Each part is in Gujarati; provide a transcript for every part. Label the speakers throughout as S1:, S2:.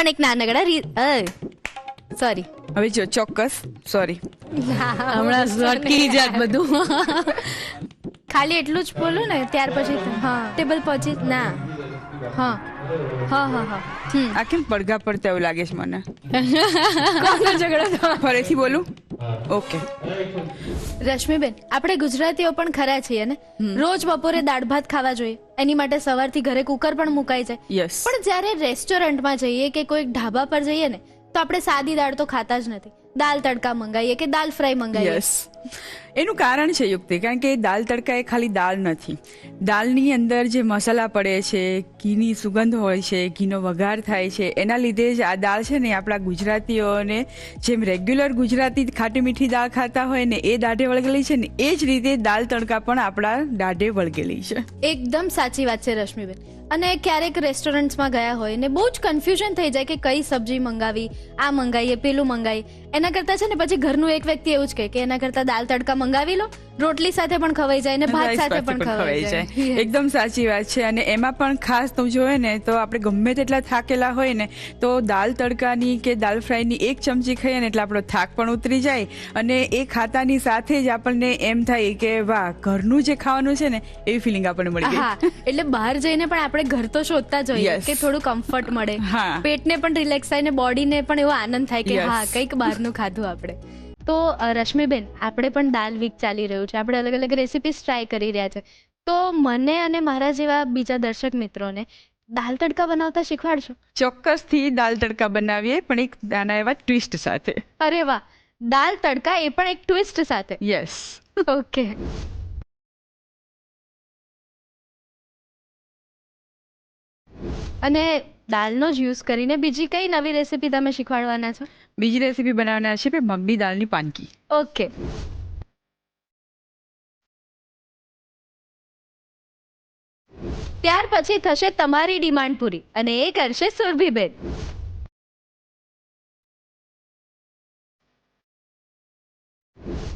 S1: પણ એક નાનકડા સોરી
S2: હવે જો ચોક્કસ સોરી
S3: હમણાં અટકી જાત બધું.
S1: ખાલી એટલું જ બોલું ને ત્યાર પછી હા ટેબલ પહોંચી ના હા હા હા હા
S2: આ કેમ પડઘા પડતા એવું લાગે છે મને.
S1: કોનો ઝઘડો થયો?
S2: ફરીથી બોલું? ઓકે.
S1: રશ્મિબેન, આપણે ગુજરાતીઓ પણ ખરા છીએ ને, રોજ બપોરે દાળ ભાત ખાવા જોઈએ, એની માટે સવારથી ઘરે કુકર પણ મુકાઈ જાય.
S2: યસ.
S1: પણ જ્યારે રેસ્ટોરન્ટમાં જઈએ કે કોઈ ઢાબા પર જઈએ ને તો આપણે સાદી દાળ તો ખાતા જ નથી. દાલ તડકા મંગાવીએ કે દાલ ફ્રાય મંગાવીએ.
S2: યસ. એનું કારણ છે યુક્તિ, કારણ કે દાલ તડકા એ ખાલી દાળ નથી. દાળની અંદર જે મસાલા પડે છે, ઘીની સુગંધ હોય છે, ઘીનો વઘાર થાય છે, એના લીધે જ આ દાળ છે ને આપણા ગુજરાતીઓને જેમ રેગ્યુલર ગુજરાતી ખાટી મીઠી દાળ ખાતા હોય ને એ દાઢે વળગેલી છે ને એ જ રીતે દાલ તડકા પણ આપણા દાઢે વળગેલી છે.
S1: એકદમ સાચી વાત છે રશ્મિબેન. અને ક્યારેક રેસ્ટોરન્ટ્સમાં ગયા હોય ને બહુ જ કન્ફ્યુઝન થઈ જાય કે કઈ સબ્જી મંગાવી, આ મંગાવીએ પેલું મંગાવીએ. એના કરતા છે ને પછી ઘરનું એક વ્યક્તિ એવું જ કહે કે એના કરતા દાલ તડકા મંગાવી લો, રોટલી સાથે પણ ખવાઈ જાય ને ભાત સાથે પણ ખવાઈ જાય.
S2: એકદમ સાચી વાત છે. અને એમાં પણ ખાસ તું જોયે ને તો આપણે ગમે તેટલા થાકેલા હોય ને તો દાલ તડકાની કે દાલ ફ્રાયની એક ચમચી ખાઈએ ને એટલે આપણો થાક પણ ઉતરી જાય અને એ ખાતાની સાથે જ આપણને એમ થાય કે વાહ, ઘરનું જે ખાવાનું છે ને એવી ફિલિંગ આપણને મળી ગઈ.
S1: હા, એટલે બહાર જઈને પણ આપણે ઘર તો શોધતા જોઈએ કે થોડું કમ્ફર્ટ મળે, પેટને પણ રિલેક્સ થાય ને બોડીને પણ એવો આનંદ થાય કે હા કંઈક બહારનું ખાધું આપણે. તો રશ્મિબેન, આપણે પણ દાલ વીક ચાલી રહ્યું છે, આપણે અલગ અલગ રેસિપીસ ટ્રાય કરી રહ્યા છે, તો મને અને મારા જેવા બીજા દર્શક મિત્રોને દાલ તડકા બનાવતા શીખવાડશો?
S2: ચોક્કસથી દાલ તડકા બનાવીએ, પણ એક નાના એવા ટ્વિસ્ટ સાથે.
S1: અરે વાહ, દાલ તડકા એ પણ એક ટ્વિસ્ટ સાથે.
S2: યસ.
S1: ઓકે. અને દાલનો જ યુઝ કરીને બીજી કઈ નવી રેસિપી તમે શીખવાડવાના છો?
S2: બીજી રેસીપી બનાવવાના છે મગની દાળની પાનકી.
S1: ઓકે. ત્યાર પછી થશે તમારી ડિમાન્ડ પૂરી અને એ કરશે સુરભીબેન.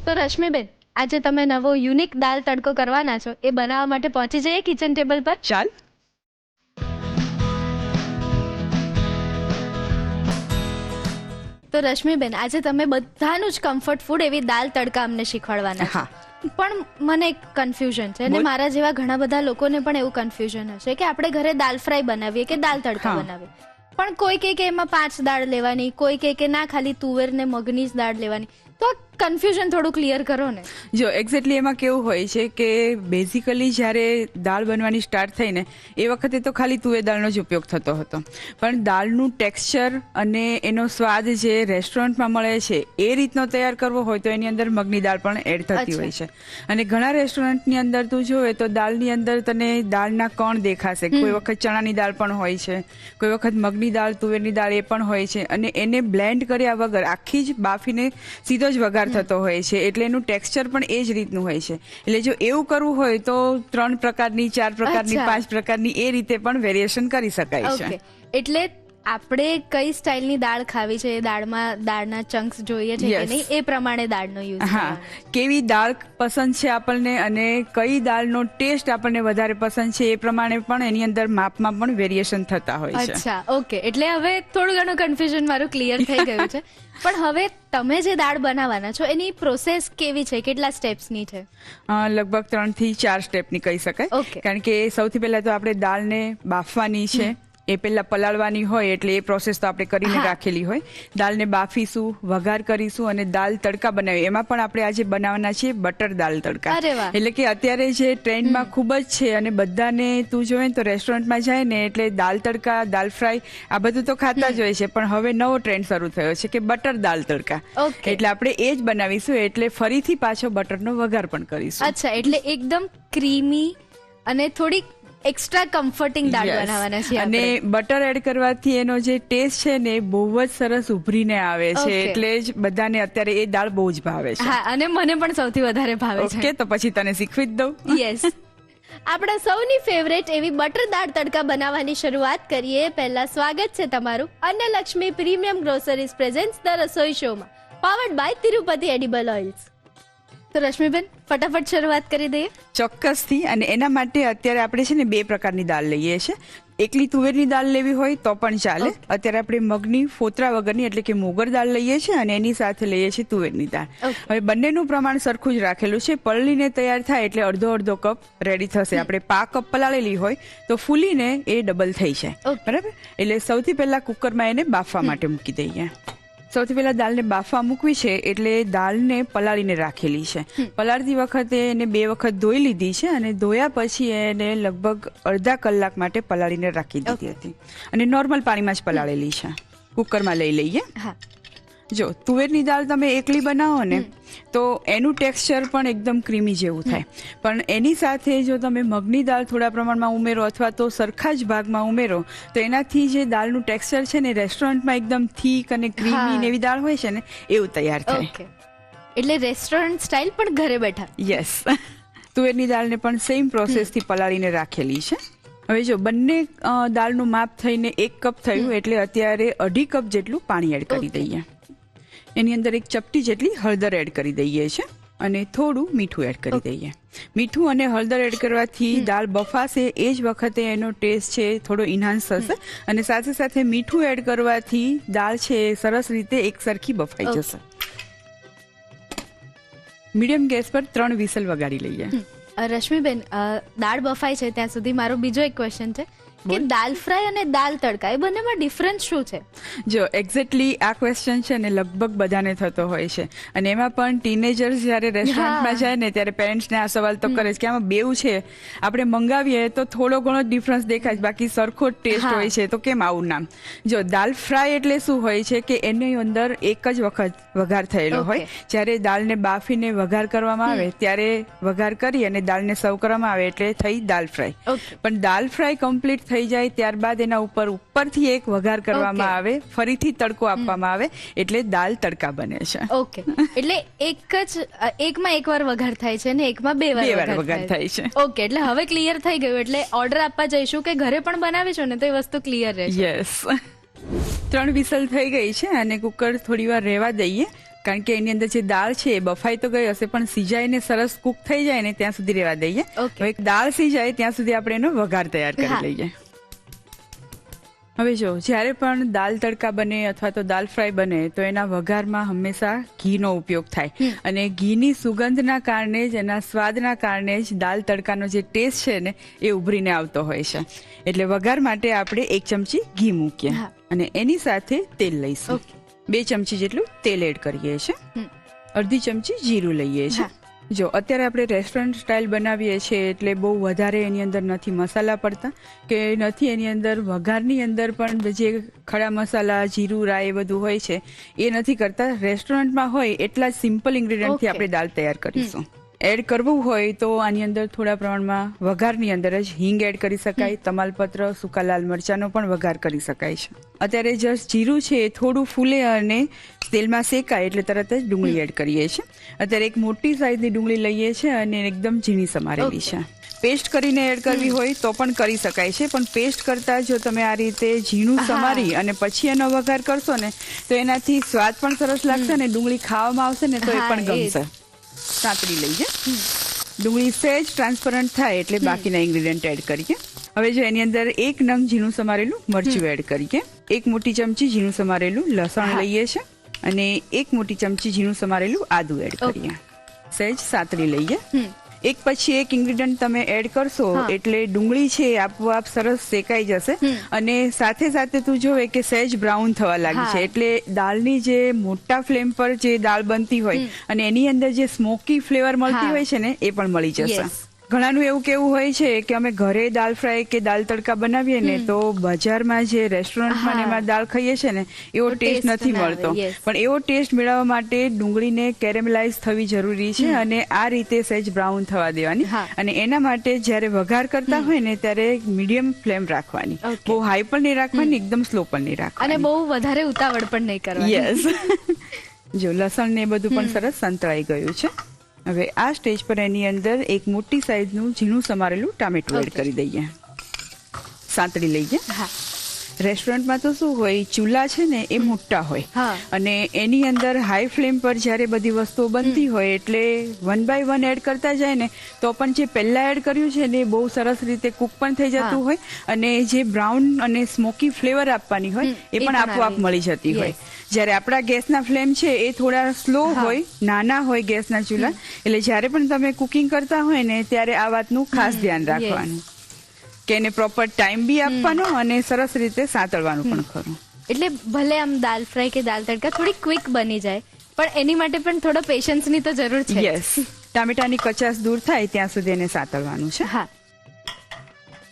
S1: તો રશ્મિબેન, આજે તમે નવો યુનિક દાલ તડકો કરવાના છો, એ બનાવવા માટે પહોંચી જઈએ કિચન ટેબલ પર.
S2: ચાલ.
S1: તો રશ્મિબેન, આજે તમે બધાનું જ કમ્ફર્ટ ફૂડ એવી દાલ તડકા અમને શીખવાડવાના છો. પણ મને એક કન્ફ્યુઝન છે અને મારા જેવા ઘણા બધા લોકોને પણ એવું કન્ફ્યુઝન હશે કે આપણે ઘરે દાલ ફ્રાય બનાવીએ કે દાલ તડકા બનાવીએ, પણ કોઈ કહે કે એમાં 5 દાળ લેવાની, કોઈ કહે કે ના ખાલી તુવેર ને મગની જ દાળ લેવાની. તો કન્ફ્યુઝન થોડું ક્લિયર કરો ને.
S2: જો એક્ઝેક્ટલી એમાં કેવું હોય છે કે બેઝિકલી જ્યારે દાળ બનવાની સ્ટાર્ટ થઈ ને એ વખતે તો ખાલી તુવેર દાળનો જ ઉપયોગ થતો હતો, પણ દાળનું ટેક્સચર અને એનો સ્વાદ જે રેસ્ટોરન્ટમાં મળે છે એ રીતનો તૈયાર કરવો હોય તો એની અંદર મગની દાળ પણ એડ થતી હોય છે. અને ઘણા રેસ્ટોરન્ટની અંદર તું જોવે તો દાળની અંદર તને દાળના કણ દેખાશે. કોઈ વખત ચણાની દાળ પણ હોય છે, કોઈ વખત મગની દાળ, તુવેરની દાળ એ પણ હોય છે, અને એને બ્લેન્ડ કર્યા વગર આખી જ બાફીને સીધો જ વઘાર થતો હોય છે, એટલે એનું ટેક્સચર પણ એ જ રીતનું હોય છે. એટલે જો એવું કરવું હોય તો 3 પ્રકારની, 4 પ્રકારની, 5 પ્રકારની એ રીતે પણ વેરિએશન કરી શકાય છે.
S1: એટલે આપણે કઈ સ્ટાઇલની દાળ ખાવી છે, દાળમાં દાળના ચંક્સ જોઈએ છે કે નહીં એ પ્રમાણે દાળનો યુઝ.
S2: હા, કેવી દાળ પસંદ છે આપણને અને કઈ દાળનો ટેસ્ટ આપણને વધારે પસંદ છે એ પ્રમાણે પણ એની અંદર માપમાં પણ વેરિએશન થતા હોય છે.
S1: અચ્છા, ઓકે. એટલે હવે થોડું ઘણું કન્ફ્યુઝન મારું ક્લિયર થઈ ગયું છે. પણ હવે તમે જે દાળ બનાવવાના છો એની પ્રોસેસ કેવી છે, કેટલા સ્ટેપ્સની છે?
S2: લગભગ 3 થી 4 સ્ટેપની કહી શકાય. કારણ કે સૌથી પહેલા તો આપણે દાળને બાફવાની છે, એ પહેલા પલાળવાની હોય એટલે એ પ્રોસેસ તો આપણે કરીને રાખેલી હોય. દાળને બાફીશું, વઘાર કરીશું અને દાળ તડકા બનાવીએ. એમાં પણ આપણે આજે બનાવવાના છીએ બટર દાળ તડકા. એટલે કે અત્યારે જે ટ્રેન્ડમાં ખૂબ જ છે અને બધાને તું જોવે તો રેસ્ટોરન્ટમાં જાય ને એટલે દાળ તડકા, દાળ ફ્રાય આ બધું તો ખાતા જ હોય છે, પણ હવે નવો ટ્રેન્ડ શરૂ થયો છે કે બટર દાળ તડકા. એટલે આપણે એ જ બનાવીશું, એટલે ફરીથી પાછો બટરનો વઘાર પણ કરીશું.
S1: અચ્છા, એટલે એકદમ ક્રીમી અને થોડીક એક્સ્ટ્રા કમ્ફર્ટિંગ દાળ બનાવવાના છે.
S2: અને બટર એડ કરવાથી એનો જે ટેસ્ટ છે ને બહુ જ સરસ ઉભરીને આવે છે, એટલે જ બધાને અત્યારે એ દાળ બહુ જ ભાવે છે.
S1: હા, અને મને પણ સૌથી વધારે ભાવે છે.
S2: ઓકે, તો પછી તને શીખવી જ દઉં.
S1: યસ. આપણા સૌની ફેવરેટ એવી બટર દાળ તડકા બનાવવાની શરૂઆત કરીએ. પહેલા સ્વાગત છે તમારું Annalakshmi premium groceries presents the Rasoi શોમાં, powered by Tirupati edible oils. તો રશ્મિબેન, ફટાફટ શરૂઆત કરી દઈએ.
S2: ચોક્કસથી. અને એના માટે અત્યારે આપણે છે ને 2 પ્રકારની દાળ લઈએ છીએ. એકલી તુવેરની દાળ લેવી હોય તો પણ ચાલે. અત્યારે આપણે મગની ફોતરા વગરની એટલે કે મોગર દાળ લઈએ છીએ અને એની સાથે લઈએ છીએ તુવેરની દાળ. હવે બંનેનું પ્રમાણ સરખું જ રાખેલું છે. પલળીને તૈયાર થાય એટલે અડધો કપ રેડી થશે. આપણે 5 કપ પલાળેલી હોય તો ફૂલીને એ ડબલ થઈ જાય. બરાબર. એટલે સૌથી પહેલા કુકરમાં એને બાફવા માટે મૂકી દઈએ. સૌથી પહેલા દાળને બાફવા મૂકવી છે એટલે દાળને પલાળીને રાખેલી છે. પલાળતી વખતે એને 2 વખત ધોઈ લીધી છે અને ધોયા પછી એને લગભગ અડધા કલાક માટે પલાળીને રાખી દીધી હતી અને નોર્મલ પાણીમાં જ પલાળેલી છે. કુકરમાં લઈ લઈએ. જો તુવેરની દાળ તમે એકલી બનાવો ને તો એનું ટેક્સચર પણ એકદમ ક્રીમી જેવું થાય. પણ એની સાથે જો તમે મગની દાળ થોડા પ્રમાણમાં ઉમેરો અથવા તો સરખા જ ભાગમાં ઉમેરો તો એનાથી જે દાળનું ટેક્સચર છે ને રેસ્ટોરન્ટમાં એકદમ થીક અને ક્રીમી ને એવી દાળ હોય છે ને એવું તૈયાર થાય.
S1: એટલે રેસ્ટોરન્ટ સ્ટાઇલ પણ ઘરે બેઠા.
S2: યસ. તુવેરની દાળને પણ સેમ પ્રોસેસથી પલાળીને રાખેલી છે. હવે જો બંને દાળનું માપ થઈને 1 કપ થયું એટલે અત્યારે 2.5 કપ જેટલું પાણી એડ કરી દઈએ. એની અંદર 1 ચપટી જેટલી હળદર એડ કરી દઈએ છે અને થોડું મીઠું એડ કરી દઈએ. મીઠું અને હળદર એડ કરવાથી દાળ બફાશે એ જ વખતે એનો ટેસ્ટ છે થોડો ઇન્હાન્સ થશે અને સાથે સાથે મીઠું એડ કરવાથી દાળ છે સરસ રીતે એક સરખી બફાઈ જશે. મીડિયમ ગેસ પર 3 વિસલ વગાડી લઈએ.
S1: રશ્મિબેન, દાળ બફાય છે ત્યાં સુધી મારો બીજો એક ક્વેશ્ચન છે કે દાલ ફ્રાય અને દાલ તડકા એ બંનેમાં ડિફરન્સ શું છે?
S2: જો એક્ઝેક્ટલી આ ક્વેશ્ચન છે ને લગભગ બધાને થતો હોય છે અને એમાં પણ ટીનેજર્સ જ્યારે રેસ્ટોરન્ટમાં જાય ને ત્યારે પેરેન્ટ્સને આ સવાલ તો કરે છે કે આમાં બેઉ છે, આપણે મંગાવીએ તો થોડો ઘણો ડિફરન્સ દેખાય છે, બાકી સરખો જ ટેસ્ટ હોય છે, તો કેમ આવું નામ? જો દાલ ફ્રાય એટલે શું હોય છે કે એની અંદર એક જ વખત વઘાર થયેલો હોય. જ્યારે દાળને બાફીને વઘાર કરવામાં આવે ત્યારે વઘાર કરી અને દાળને સર્વ કરવામાં આવે એટલે થઈ દાલ ફ્રાય. પણ દાલ ફ્રાય કમ્પ્લીટ થઈ જાય ત્યારબાદ એના ઉપરથી એક વઘાર કરવામાં આવે, ફરીથી તડકો આપવામાં આવે એટલે દાલ તડકા બને છે.
S1: ઓકે, એટલે એકમાં એકવાર વઘાર થાય છે ને એકમાં 2 વાર વઘાર થાય છે. ઓકે, એટલે હવે ક્લિયર થઈ ગયું. એટલે ઓર્ડર આપવા જઈશું કે ઘરે પણ બનાવીશું ને તો એ વસ્તુ ક્લિયર રહેશે.
S2: યસ. 3 વિસલ થઈ ગઈ છે અને કુકર થોડી વાર રહેવા દઈએ, કારણ કે એની અંદર જે દાળ છે એ બફાઈ તો ગઈ હશે પણ સિજાઈને સરસ કુક થઈ જાય ને ત્યાં સુધી રહેવા દઈએ. હવે દાળ સિજાય ત્યાં સુધી આપણે એનો વઘાર તૈયાર કરી લઈએ. હવે જો જ્યારે પણ દાલ તડકા બને અથવા તો દાલ ફ્રાય બને તો એના વઘારમાં હંમેશા ઘીનો ઉપયોગ થાય અને ઘીની સુગંધના કારણે જ, એના સ્વાદના કારણે જ દાલ તડકાનો જે ટેસ્ટ છે ને એ ઉભરીને આવતો હોય છે. એટલે વઘાર માટે આપણે 1 ચમચી ઘી મૂકીએ અને એની સાથે તેલ લઈશું. 2 ચમચી જેટલું તેલ એડ કરીએ છીએ. અડધી ચમચી જીરું લઈએ છીએ. જો અત્યારે આપણે રેસ્ટોરન્ટ સ્ટાઇલ બનાવીએ છીએ એટલે બહુ વધારે એની અંદર નથી મસાલા પડતા કે નથી એની અંદર વઘારની અંદર પણ જે ખડા મસાલા, જીરું, રાઈ એ બધું હોય છે એ નથી કરતા. રેસ્ટોરન્ટમાં હોય એટલા જ સિમ્પલ ઇન્ગ્રેડિયન્ટથી આપણે દાળ તૈયાર કરીશું. એડ કરવું હોય તો આની અંદર થોડા પ્રમાણમાં વઘારની અંદર જ હિંગ એડ કરી શકાય, તમાલપત્ર, સૂકા લાલ મરચાંનો પણ વઘાર કરી શકાય છે. અત્યારે જસ્ટ જીરું છે એ થોડું ફૂલે અને તેલમાં શેકાય એટલે તરત જ ડુંગળી એડ કરીએ છીએ. અત્યારે 1 મોટી સાઈઝની ડુંગળી લઈએ છીએ અને એકદમ ઝીણી સમારેલી છે. પેસ્ટ કરીને એડ કરવી હોય તો પણ કરી શકાય છે, પણ પેસ્ટ કરતા જો તમે આ રીતે ઝીણું સમારી અને પછી એનો વઘાર કરશો ને તો એનાથી સ્વાદ પણ સરસ લાગશે અને ડુંગળી ખાવામાં આવશે ને તો એ પણ ગમશે. સાંતળી લઈએ. ડુંગળી સહેજ ટ્રાન્સપરન્ટ થાય એટલે બાકીના ઇન્ગ્રેડિયન્ટ એડ કરીએ. હવે જો એની અંદર 1 નંગ ઝીણું સમારેલું મરચું એડ કરીએ. 1 મોટી ચમચી ઝીણું સમારેલું લસણ લઈએ છીએ અને 1 મોટી ચમચી ઝીણું સમારેલું આદુ એડ કરીએ. સહેજ સાંતળી લઈએ. એક પછી એક ઇન્ગ્રેડિયન્ટ તમે એડ કરશો એટલે ડુંગળી છે આપોઆપ સરસ શેકાઈ જશે અને સાથે સાથે તું જોવે કે સહેજ બ્રાઉન થવા લાગી છે એટલે દાળની જે મોટા ફ્લેમ પર જે દાળ બનતી હોય અને એની અંદર જે સ્મોકી ફ્લેવર મળતી હોય છે ને એ પણ મળી જશે. ઘણાનું એવું કેવું હોય છે કે અમે ઘરે દાલ ફ્રાય કે દાલ તડકા બનાવીએ ને તો બજારમાં જે રેસ્ટોરન્ટમાં એમાં દાળ ખાઈએ છે ને એવો ટેસ્ટ નથી મળતો. પણ એવો ટેસ્ટ મેળવવા માટે ડુંગળીને કેરેમલાઇઝ થવી જરૂરી છે અને આ રીતે સહેજ બ્રાઉન થવા દેવાની અને એના માટે જ્યારે વઘાર કરતા હોય ને ત્યારે મીડિયમ ફ્લેમ રાખવાની. બહુ હાઈ પણ નહીં રાખવાની, એકદમ સ્લો પણ નહીં રાખવાની
S1: અને બહુ વધારે ઉતાવળ પણ નહીં કરવાની.
S2: યસ. જો લસણ ને બધું પણ સરસ સંતળાઈ ગયું છે. હવે આ સ્ટેજ પર એની અંદર 1 મોટી સાઈઝનું ઝીણું સમારેલું ટામેટું એડ કરી દઈએ. સાંતળી લઈએ. રેસ્ટોરન્ટમાં તો શું હોય, ચૂલા છે ને એ મોટા હોય
S1: હા.
S2: અને એની અંદર હાઈ ફ્લેમ પર જ્યારે બધી વસ્તુઓ બનતી હોય એટલે 1 by 1 એડ કરતા જાય ને તો પણ જે પહેલા એડ કર્યું છે ને એ બહુ સરસ રીતે કુક પણ થઈ જતું હોય અને જે બ્રાઉન અને સ્મોકી ફ્લેવર આપવાની હોય એ પણ આપોઆપ મળી જતી હોય. જ્યારે આપણા ગેસના ફ્લેમ છે એ થોડા સ્લો હોય, નાના હોય ગેસના ચૂલા, એટલે જ્યારે પણ તમે કુકિંગ કરતા હોય ને ત્યારે આ વાતનું ખાસ ધ્યાન રાખવાનું કે એને પ્રોપર ટાઈમ બી આપવાનો અને સરસ રીતે સાંતળવાનું પણ ખરું.
S1: એટલે ભલે આમ દાલ ફ્રાય કે દાલ તડકા થોડી ક્વિક બની જાય પણ એની માટે પણ થોડો પેશન્સની તો જરૂર છે.
S2: યસ, ટામેટાની કચાશ દૂર થાય ત્યાં સુધી એને સાંતળવાનું છે.
S1: હા,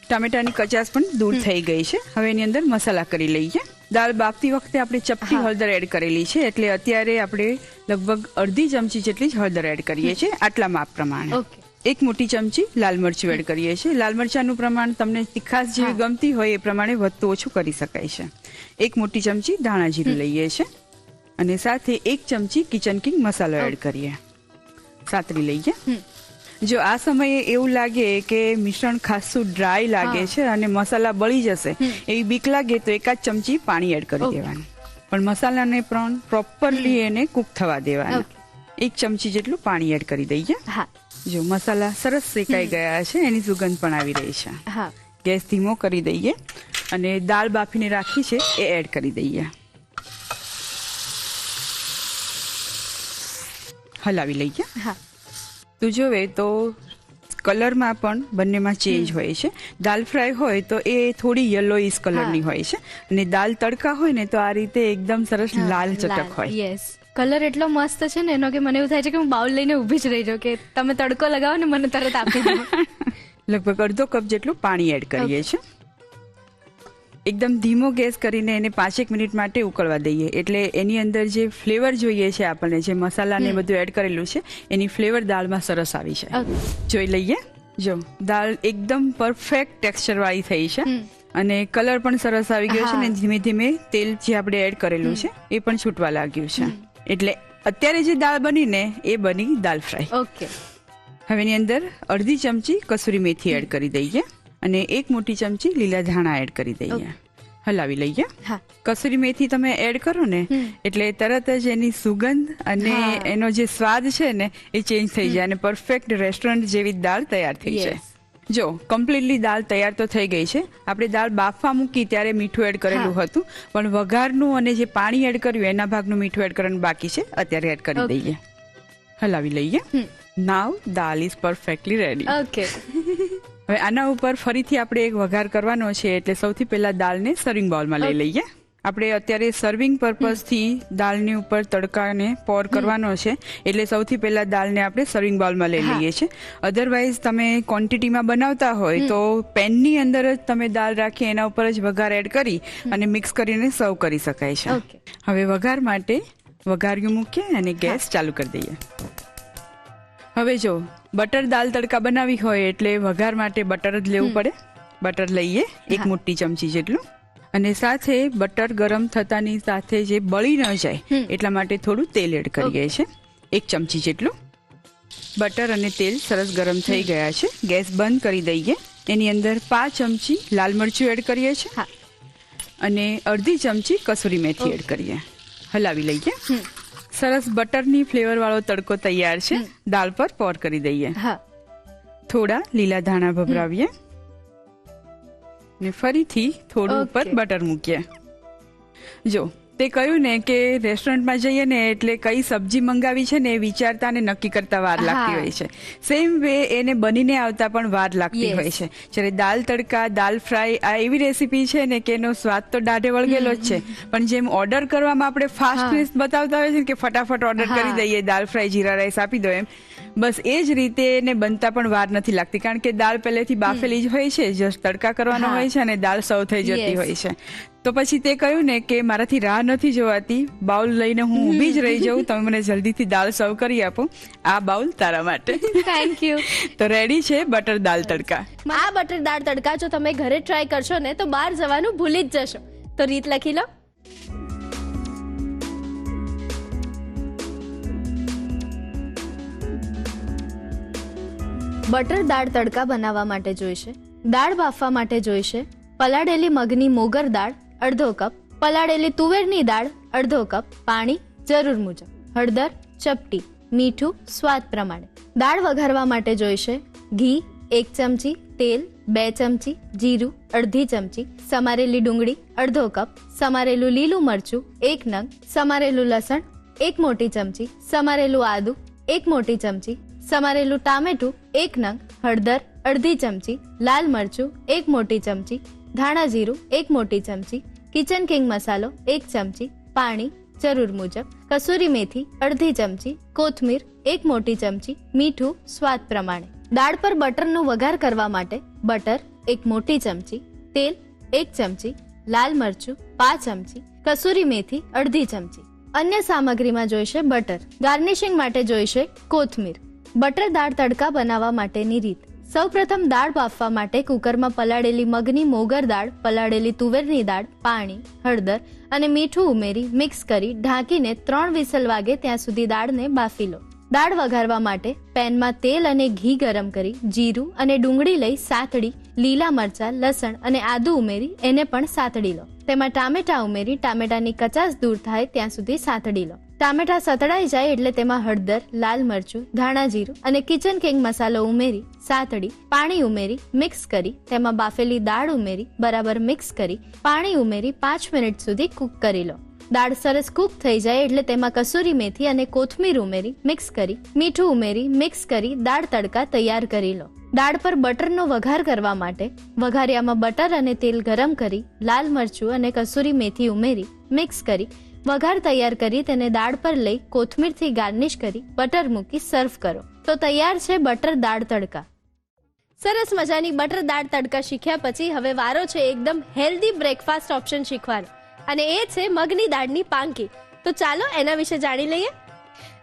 S2: ટામેટાની કચાશ પણ દૂર થઈ ગઈ છે. હવે એની અંદર મસાલા કરી લઈએ. દાળ બાફતી વખતે આપણે ચપટી હળદર એડ કરેલી છે એટલે અત્યારે આપણે લગભગ અડધી ચમચી જેટલી જ હળદર એડ કરીએ છીએ આટલા માપ પ્રમાણે.
S1: ઓકે.
S2: 1 મોટી ચમચી લાલ મરચું એડ કરીએ છીએ. લાલ મરચાંનું પ્રમાણ તમને તીખાશ જેવી ગમતી હોય એ પ્રમાણે વધતું ઓછું કરી શકાય છે. 1 મોટી ચમચી ધાણા જીરું લઈએ છીએ અને સાથે 1 ચમચી કિચન કિંગ મસાલો એડ કરીએ. સાતરી લઈએ. જો આ સમયે એવું લાગે કે મિશ્રણ ખાસું ડ્રાય લાગે છે અને મસાલા બળી જશે એવી બીક લાગે તો 1 ચમચી પાણી એડ કરી દેવાનું, પણ મસાલાને પણ પ્રોપરલી એને કુક થવા દેવાના. 1 ચમચી જેટલું પાણી એડ કરી દઈએ.
S1: હા.
S2: જો મસાલા સરસ શેકાઈ ગયા છે, એની સુગંધ પણ આવી રહી છે.
S1: હા.
S2: ગેસ ધીમો કરી દઈએ અને દાળ બાફીને રાખી છે એ એડ કરી દઈએ. હલાવી લઈએ.
S1: હા.
S2: તું જોવે તો કલરમાં પણ બંનેમાં ચેન્જ હોય છે. દાલ ફ્રાય હોય તો એ થોડી યલોઈશ કલરની હોય છે અને દાલ તડકા હોય ને તો આ રીતે એકદમ સરસ લાલ ચટક હોય.
S1: યસ, કલર એટલો મસ્ત છે ને એનો કે મને એવું થાય છે કે હું બાઉલ લઈને ઊભી જ રહી જાઉં કે તમે તડકો લગાવો ને મને તરત આપી દો.
S2: લગભગ અડધો કપ જેટલું પાણી એડ કરીએ છીએ. એકદમ ધીમો ગેસ કરીને એને 5 મિનિટ માટે ઉકળવા દઈએ એટલે એની અંદર જે ફ્લેવર જોઈએ છે આપણને, જે મસાલા ને બધું એડ કરેલું છે એની ફ્લેવર દાળમાં સરસ આવી છે. જોઈ લઈએ. જો દાળ એકદમ પરફેક્ટ ટેક્સચર વાળી થઈ છે અને કલર પણ સરસ આવી ગયો છે ને ધીમે ધીમે તેલ જે આપણે એડ કરેલું છે એ પણ છૂટવા લાગ્યું છે. એટલે અત્યારે જે દાળ બની ને એ બની દાલ ફ્રાય.
S1: ઓકે.
S2: હવે એની અંદર અડધી ચમચી કસૂરી મેથી એડ કરી દઈએ અને 1 મોટી ચમચી લીલા ધાણા એડ કરી દઈએ. હલાવી લઈએ. કસૂરી મેથી તમે એડ કરો ને એટલે તરત જ એની સુગંધ અને એનો જે સ્વાદ છે ને એ ચેન્જ થઈ જાય અને પરફેક્ટ રેસ્ટોરન્ટ જેવી દાળ તૈયાર થઈ જાય. જો કમ્પ્લીટલી દાળ તૈયાર તો થઈ ગઈ છે. આપણે દાળ બાફવા મૂકી ત્યારે મીઠું એડ કરેલું હતું પણ વઘારનું અને જે પાણી એડ કર્યું એના ભાગનું મીઠું એડ કરવાનું બાકી છે, અત્યારે એડ કરી દઈએ. હલાવી લઈએ. નાવ દાલ ઇઝ પરફેક્ટલી રેડી.
S1: ઓકે.
S2: હવે આના ઉપર ફરીથી આપણે એક વઘાર કરવાનો છે એટલે સૌથી પહેલા દાળને સર્વિંગ બાઉલમાં લઈ લઈએ. આપણે અત્યારે સર્વિંગ પર્પઝથી દાળની ઉપર તડકાને પોર કરવાનો છે એટલે સૌથી પહેલા દાળને આપણે સર્વિંગ બાઉલમાં લઈ લઈએ છીએ. અધરવાઇઝ તમે ક્વોન્ટિટીમાં બનાવતા હોય તો પેનની અંદર જ તમે દાળ રાખી એના ઉપર જ વઘાર એડ કરી અને મિક્સ કરીને સર્વ કરી શકાય છે. હવે વઘાર માટે વઘાર્યું મૂકીએ અને ગેસ ચાલુ કરી દઈએ. હવે જો બટર દાલ તડકા બનાવી હોય એટલે વઘાર માટે બટર જ લેવું પડે. બટર લઈએ 1 મોટી ચમચી જેટલું અને સાથે બટર ગરમ થતાની સાથે જે બળી ન જાય એટલા માટે થોડું તેલ એડ કરીએ છીએ 1 ચમચી જેટલું. બટર અને તેલ સરસ ગરમ થઈ ગયા છે. ગેસ બંધ કરી દઈએ. એની અંદર 5 ચમચી લાલ મરચું એડ કરીએ છીએ અને અડધી ચમચી કસૂરી મેથી એડ કરીએ. હલાવી લઈએ. સરસ બટરની ફ્લેવર વાળો તડકો તૈયાર છે. દાળ પર પોર કરી દઈએ. થોડા લીલા ધાણા ભભરાવીએ ને ફરીથી થોડું ઉપર બટર મૂકીએ. જો તે કહ્યું ને કે રેસ્ટોરન્ટમાં જઈએ ને એટલે કઈ સબ્જી મંગાવી છે ને એ વિચારતા ને નક્કી કરતા વાર લાગતી હોય છે. સેમ વે એને બનીને આવતા પણ વાર લાગતી હોય છે. જ્યારે દાલ તડકા, દાલ ફ્રાય આ એવી રેસીપી છે ને કે એનો સ્વાદ તો દાઢે વળગેલો જ છે પણ જેમ ઓર્ડર કરવામાં આપણે ફાસ્ટનેસ બતાવતા હોય છે કે ફટાફટ ઓર્ડર કરી દઈએ, દાલ ફ્રાય જીરા રાઈસ આપી દો, એમ બસ એ જ રીતે એને બનતા પણ વાર નથી લાગતી કારણ કે દાળ પહેલેથી બાફેલી જ હોય છે, જસ્ટ તડકા કરવાનો હોય છે અને દાળ સર્વ થઈ જતી હોય છે. તો પછી તે કહ્યું ને કે મારાથી રાહ નથી જોવાતી, બાઉલ લઈને હું ઊભી જ રહી જાઉં, તમે મને જલ્દીથી દાળ સર્વ કરી આપો. આ બાઉલ તારા માટે.
S1: Thank you.
S2: તો રેડી છે બટર દાળ તડકા.
S1: આ બટર દાળ તડકા જો તમે ઘરે ટ્રાય કરશો ને તો બહાર જવાનું ભૂલી જ જશો. તો રીત લખી લો. બટર દાળ તડકા બનાવવા માટે જોઈશે દાળ બાફવા માટે જોઈશે પલાળેલી મગની મોગર દાળ અડધો કપ, પલાળેલી તુવેરની દાળ અડધો કપ, પાણી જરૂર મુજબ, હળદર ચપટી, મીઠું સ્વાદ પ્રમાણે. દાળ વઘારવા માટે જોઈશે ઘી 1 ચમચી, તેલ 2 ચમચી, જીરું અડધી ચમચી, સમારેલી ડુંગળી અડધો કપ, સમારેલું લીલું મરચું 1 નંગ, સમારેલું લસણ 1 મોટી ચમચી, સમારેલું આદુ 1 મોટી ચમચી, સમારેલું ટામેટું 1 નંગ, હળદર અડધી ચમચી, લાલ મરચું 1 મોટી ચમચી, ધાણા જીરું 1 મોટી ચમચી, કિચન કિંગ મસાલો 1 ચમચી, પાણી જરૂર મુજબ, કસૂરી મેથી અડધી ચમચી, કોથમીર 1 મોટી ચમચી, મીઠું સ્વાદ પ્રમાણે. દાળ પર બટરનો વઘાર કરવા માટે બટર 1 મોટી ચમચી, તેલ 1 ચમચી, લાલ મરચું 5 ચમચી, કસૂરી મેથી અડધી ચમચી. અન્ય સામગ્રીમાં જોઈશે બટર. ગાર્નિશિંગ માટે જોઈશે કોથમીર. બટર દાળ તડકા બનાવવા માટેની રીત. સૌપ્રથમ દાળ બાફવા માટે કુકરમાં પલાળેલી મગની મોગર દાળ, પલાળેલી તુવેરની દાળ, પાણી, હળદર અને મીઠું ઉમેરી મિક્સ કરી ઢાંકીને 3 વિસલ વાગે ત્યાં સુધી દાળને બાફી લો. દાળ વઘારવા માટે પેનમાં તેલ અને ઘી ગરમ કરી જીરું અને ડુંગળી લઈ સાતડી, લીલા મરચા, લસણ અને આદુ ઉમેરી એને પણ સાતડી લો. તેમાં ટામેટા ઉમેરી ટામેટાની કચાશ દૂર થાય ત્યાં સુધી સાતડી લો. ટામેટા સતળાઈ જાય એટલે તેમાં હળદર, લાલ મરચું, ધાણા જીરું અને કિચન કિંગ મસાલો ઉમેરી સાતડી, પાણી ઉમેરી મિક્સ કરી તેમાં બાફેલી દાળ ઉમેરી બરાબર મિક્સ કરી પાણી ઉમેરી 5 મિનિટ સુધી કૂક કરી લો. દાળ સરસ કૂક થઈ જાય એટલે તેમાં કસૂરી મેથી અને કોથમીર ઉમેરી મિક્સ કરી, મીઠું ઉમેરી મિક્સ કરી દાળ તડકા તૈયાર કરી લો. દાળ પર બટરનો વઘાર કરવા માટે વઘારિયામાં બટર અને તેલ ગરમ કરી લાલ મરચું અને કસૂરી મેથી ઉમેરી મિક્સ કરી વઘાર તૈયાર કરી તેને દાળ પર લઈ કોથમીરથી ગાર્નિશ કરી બટર મૂકી સર્વ કરો. તો તૈયાર છે બટર દાળ તડકા. સરસ મજાની બટર દાળ તડકા શીખ્યા પછી હવે વારો છે એકદમ હેલ્ધી બ્રેકફાસ્ટ ઓપ્શન શીખવાનો, અને એ છે મગની દાળની પાંકી. તો ચાલો એના વિશે જાણી લઈએ.